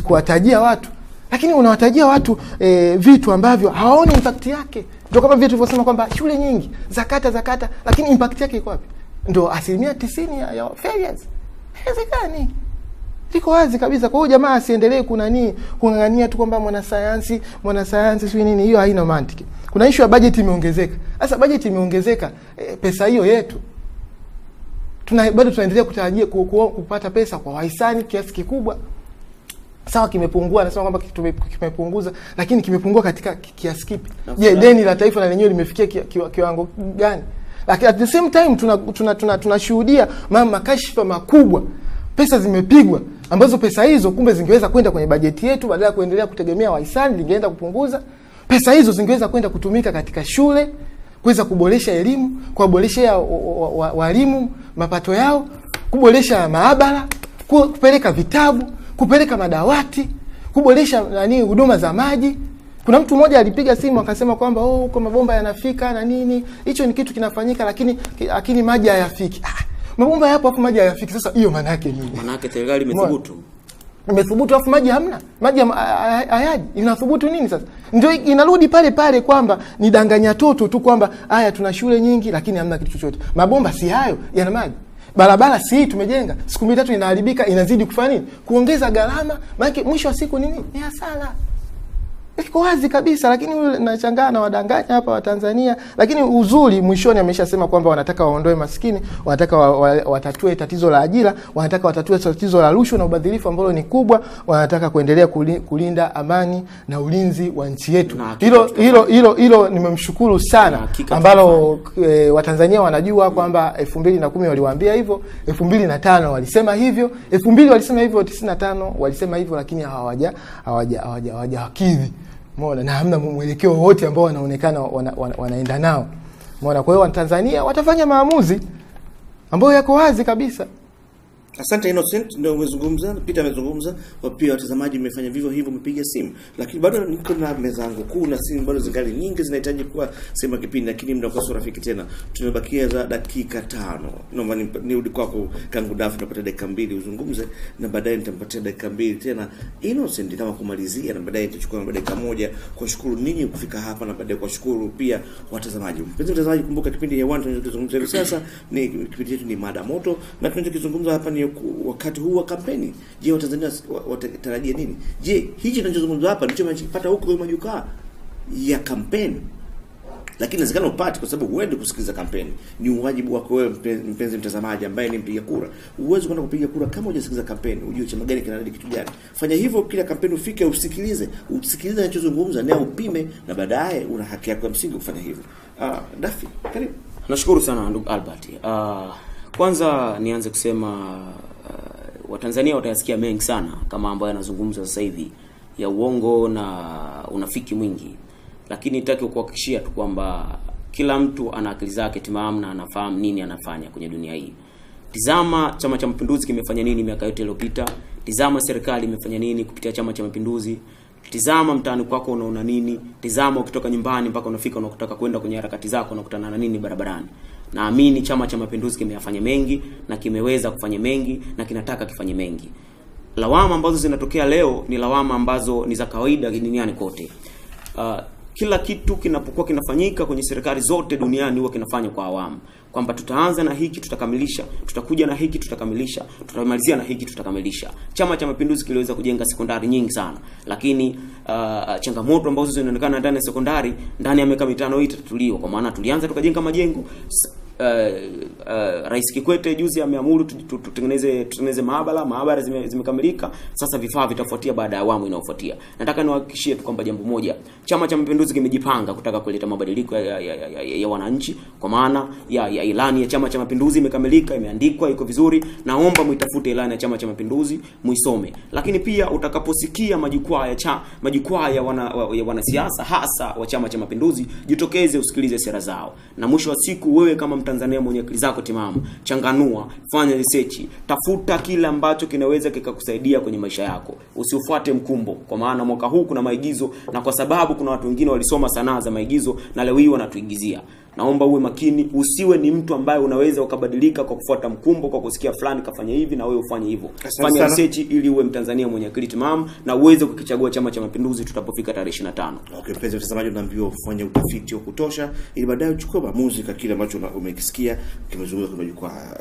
kuwatajia watu. Lakini unawatajia watu vitu ambavyo hawaoni impact yake. Ndio kama vitu vilivyosema kwamba shule nyingi zakata, lakini impact yake iko wapi? Ndio 90% ya failures. Haiwezekani. Liko wazi kabisa. Kwa hiyo jamaa asiendelee kungangania tu kwamba mwanasayansi sio nini, hiyo haina mantiki. Kuna issue ya budget imeongezeka. Sasa budget imeongezeka, pesa hiyo yetu bado tunaendelea kutarajia kupata pesa kwa wahisani kiasi kikubwa. Sawa, kimepungua, anasema kwamba kimepunguza, lakini kimepungua katika kiasi kipi? Je, deni la taifa na lenyewe limefikia kiwango gani? Lakini at the same time tunashuhudia makashifa makubwa. Pesa zimepigwa ambazo pesa hizo kumbe zingeweza kwenda kwenye bajeti yetu, badala ya kuendelea kutegemea wahisani, lingeenda kupunguza. Pesa hizo zingeweza kwenda kutumika katika shule, kuweza kuboresha elimu, kuboresha walimu mapato yao, kuboresha maabara, kupeleka vitabu, kupeleka madawati, kuboresha huduma za maji. Kuna mtu mmoja alipiga simu akasema kwamba kwa mabomba yanafika na nini, hicho ni kitu kinafanyika, lakini maji hayafiki. Mabomba yapo hapo, maji hayafiki. Sasa hiyo maana yake nini? Maana yake serikali imethubutu. Imethubutu afu maji hamna. Maji hayaji. Inathubutu nini sasa? Ndio inarudi pale kwamba ni danganya toto tu kwamba haya tuna shule nyingi lakini hamna kitu chochote. Mabomba si hayo yana maji. Barabara si tumejenga. Siku 3 inaharibika, inazidi kufanya nini? Kuongeza gharama. Maana mwisho wa siku nini? Ni hasara. iko wazi kabisa, lakini nachangaa na wadanganya hapa wa Tanzania. Lakini uzuri mwishoni ameshasema kwamba wanataka waondoe maskini, wanataka watatue tatizo la ajira, wanataka watatue tatizo la rushwa na ubadhirifu ambalo ni kubwa, wanataka kuendelea kulinda amani na ulinzi wa nchi yetu. Hilo nimemshukuru sana, ambalo Watanzania wanajua kwamba 2010 waliwaambia hivyo, 2005 walisema hivyo, 2000 walisema hivyo, 95 walisema hivyo, lakini hawajakidhi. Umeona, na hamna mwelekeo wote ambao wanaonekana wanaenda nao. Umeona, kwa hiyo Watanzania watafanya maamuzi ambayo yako wazi kabisa. Asante Innocent, ndio umezungumza, Peter amezungumza, pia watazamaji mmefanya vivyo hivyo, mpiga simu. Lakini bado niko na meza yangu kuu na simu bado zingali nyingi zinahitaji kuwa sema kipindi, lakini muda kwa rafiki tena. Tumebakia za dakika 5. Naomba nirudi kwako Kangu Dafu, napata dakika 2 uzungumze na baadaye nitampatia dakika 2 tena Innocent kama kumalizia, na baadaye nitachukua dakika 1 kushukuru ninyi kufika hapa na baadaye kushukuru pia watazamaji. Mpenzi mtazamaji, kumbuka kipindi ya One tunachozungumza hivi sasa ni kipindi chetu ni mada moto, na tunachozungumza hapa ni wakati huu wa kampeni. Je, Watanzania watatarajia nini? Je, hichi tunachozungumza hapa ndicho mnachopata huko kwenye majukwaa ya kampeni? Lakini inawezekana upate, kwa sababu uende kusikiliza kampeni. Ni wajibu wako wewe mpenzi mtazamaji ambaye ni mpiga kura. Uwezo kwenda kupiga kura kama hujasikiliza kampeni, ujue chama gani kinarudi kitu gani. Fanya hivyo kila kampeni ufike usikilize anachozungumza na upime, na baadaye una haki yako ya msingi kufanya hivyo. Dafi, karibu. Nashukuru sana ndugu Albert. Kwanza nianze kusema Watanzania watayasikia mengi sana kama ambayo yanazungumzwa sasa hivi ya uongo na unafiki mwingi. Lakini nitaki kuhakikishia tu kwamba kila mtu ana akili zake timamu na anafahamu nini anafanya kwenye dunia hii. Tizama Chama cha Mapinduzi kimefanya nini miaka yote iliyopita. Tizama serikali imefanya nini kupitia Chama cha Mapinduzi. Tizama mtaani kwako unaona nini. Tizama ukitoka nyumbani mpaka unafika unakotaka kwenda kwenye harakati zako unakutana na nini barabarani. Naamini Chama cha Mapinduzi kimeyafanya mengi na kimeweza kufanya mengi na kinataka kifanye mengi. Lawama ambazo zinatokea leo ni lawama ambazo ni za kawaida duniani kote. Kila kitu kinapokuwa kinafanyika kwenye serikali zote duniani huwa kinafanya kwa awamu. Kwamba tutaanza na hiki tutakamilisha, tutakuja na hiki tutakamilisha, tutamalizia na hiki tutakamilisha. Chama cha Mapinduzi kiliweza kujenga sekondari nyingi sana, lakini changamoto ambazo zinaonekana ndani ya sekondari ndani ya miaka 5 hii itatuliwa. Kwa maana tulianza tukajenga majengo. Rais Kikwete juzi ameamuru tutengeneze maabara zimekamilika. Sasa vifaa vitafuatia baada ya awamu inayofuatia. Nataka niwahakikishie tu kwamba jambo moja, Chama cha Mapinduzi kimejipanga kutaka kuleta mabadiliko ya wananchi. Kwa maana ya ilani ya Chama cha Mapinduzi imekamilika, imeandikwa, iko vizuri. Naomba muitafute ilani ya Chama cha Mapinduzi, muisome. Lakini pia utakaposikia majukwaa ya wanasiasa hasa wa Chama cha Mapinduzi, jitokeze usikilize sera zao. Na mwisho wa siku wewe kama Mtanzania mwenye akili zako timamu, changanua, fanya research, tafuta kile ambacho kinaweza kikakusaidia kwenye maisha yako. Usiufuate mkumbo, kwa maana mwaka huu kuna maigizo, na kwa sababu kuna watu wengine walisoma sanaa za maigizo na leo hii wanatuigizia. Naomba uwe makini, usiwe ni mtu ambaye unaweza ukabadilika kwa kufuata mkumbo, kwa kusikia fulani kafanya hivi na wewe ufanye hivyo. Fanya research ili uwe Mtanzania mwenye akili timamu na uweze kukichagua Chama cha Mapinduzi tutapofika tarehe 25. Okay, mpenzi mtazamaji, unaambiwa ufanye utafiti wa kutosha ili baadaye uchukue maamuzi kwa kile ambacho umekisikia kimezungumzwa kwenye jukwaa.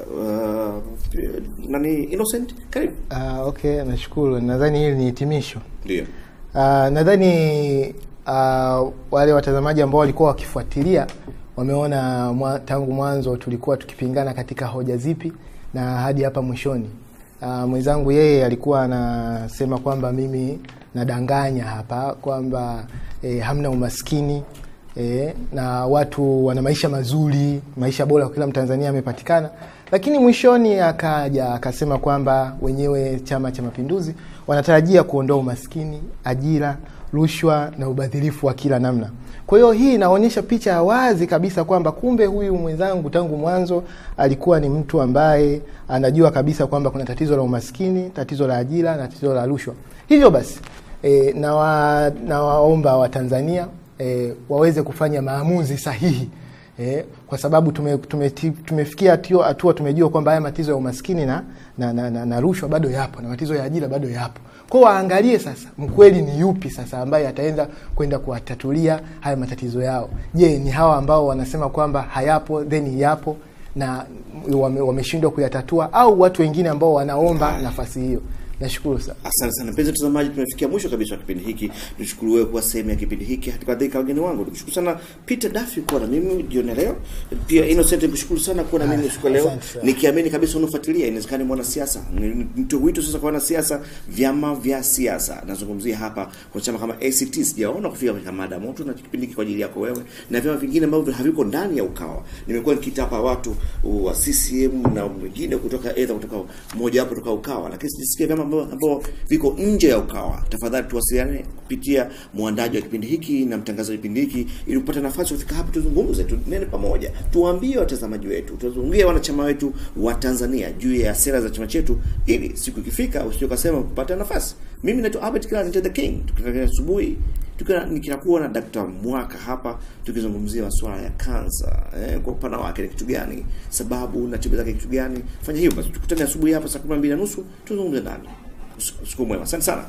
Nani Innocent? Karibu. Okay, nashukuru. Nadhani hili ni hitimisho. Ndio. Nadhani wale watazamaji ambao walikuwa wakifuatilia wameona tangu mwanzo tulikuwa tukipingana katika hoja zipi na hadi hapa mwishoni. Mwenzangu yeye alikuwa anasema kwamba mimi nadanganya hapa kwamba hamna umaskini, na watu wana maisha mazuri, maisha bora kwa kila Mtanzania amepatikana. Lakini mwishoni akaja akasema kwamba wenyewe Chama cha Mapinduzi wanatarajia kuondoa umaskini, ajira, rushwa na ubadhirifu wa kila namna. Kwa hiyo hii inaonyesha picha wazi kabisa kwamba kumbe huyu mwenzangu tangu mwanzo alikuwa ni mtu ambaye anajua kabisa kwamba kuna tatizo la umaskini, tatizo la ajira na tatizo la rushwa. Hivyo basi nawaomba Watanzania waweze kufanya maamuzi sahihi. Kwa sababu tumefikia hatua tumejua kwamba haya matatizo ya umaskini na rushwa bado yapo, na matatizo ya ajira bado yapo. Kwa waangalie sasa mkweli ni yupi sasa ambaye ataenda kwenda kuwatatulia haya matatizo yao. Je, ni hawa ambao wanasema kwamba hayapo then yapo na wameshindwa kuyatatua, au watu wengine ambao wanaomba nafasi hiyo? Nashukuru sana. Asante sana mpenzi mtazamaji, tumefikia mwisho kabisa wa kipindi hiki. Nishukuru wewe kwa sehemu ya kipindi hiki katika dakika wageni wangu. Nikushukuru sana Peter Duffy kwa na mimi jioni leo. Pia Innocent nikushukuru sana kwa na mimi siku leo. Nikiamini kabisa unafuatilia, inawezekana mwanasiasa. Nito wito sasa kwa wanasiasa, vyama vya siasa. Nazungumzia hapa kwa chama kama ACT, sijaona kufika katika mada moto na kipindi hiki kwa ajili yako wewe na vyama vingine ambavyo haviko ndani ya Ukawa. Nimekuwa nikitapa watu wa CCM na wengine kutoka mmoja hapo kutoka Ukawa, lakini sijisikia vyama ambao viko nje ya Ukawa. Tafadhali tuwasiliane kupitia muandaji wa kipindi hiki na mtangazaji wa kipindi hiki ili upate nafasi kufika hapa tuzungumze, tunene pamoja, tuambie watazamaji wetu, tuzungumzie wanachama wetu wa Tanzania juu ya sera za chama chetu, ili siku ikifika usije ukasema kupata nafasi. Mimi naitwa Albert Kilala the King. Tukikutana asubuhi nikinakuwa na Dr. Mwaka hapa tukizungumzia masuala ya kansa, kwa upana wake ni kitu gani, sababu na tiba zake kitu gani. Fanya hivyo basi, tukutane asubuhi hapa saa 12:30 tuzungumze ndani. Usiku mwema. Asante sana.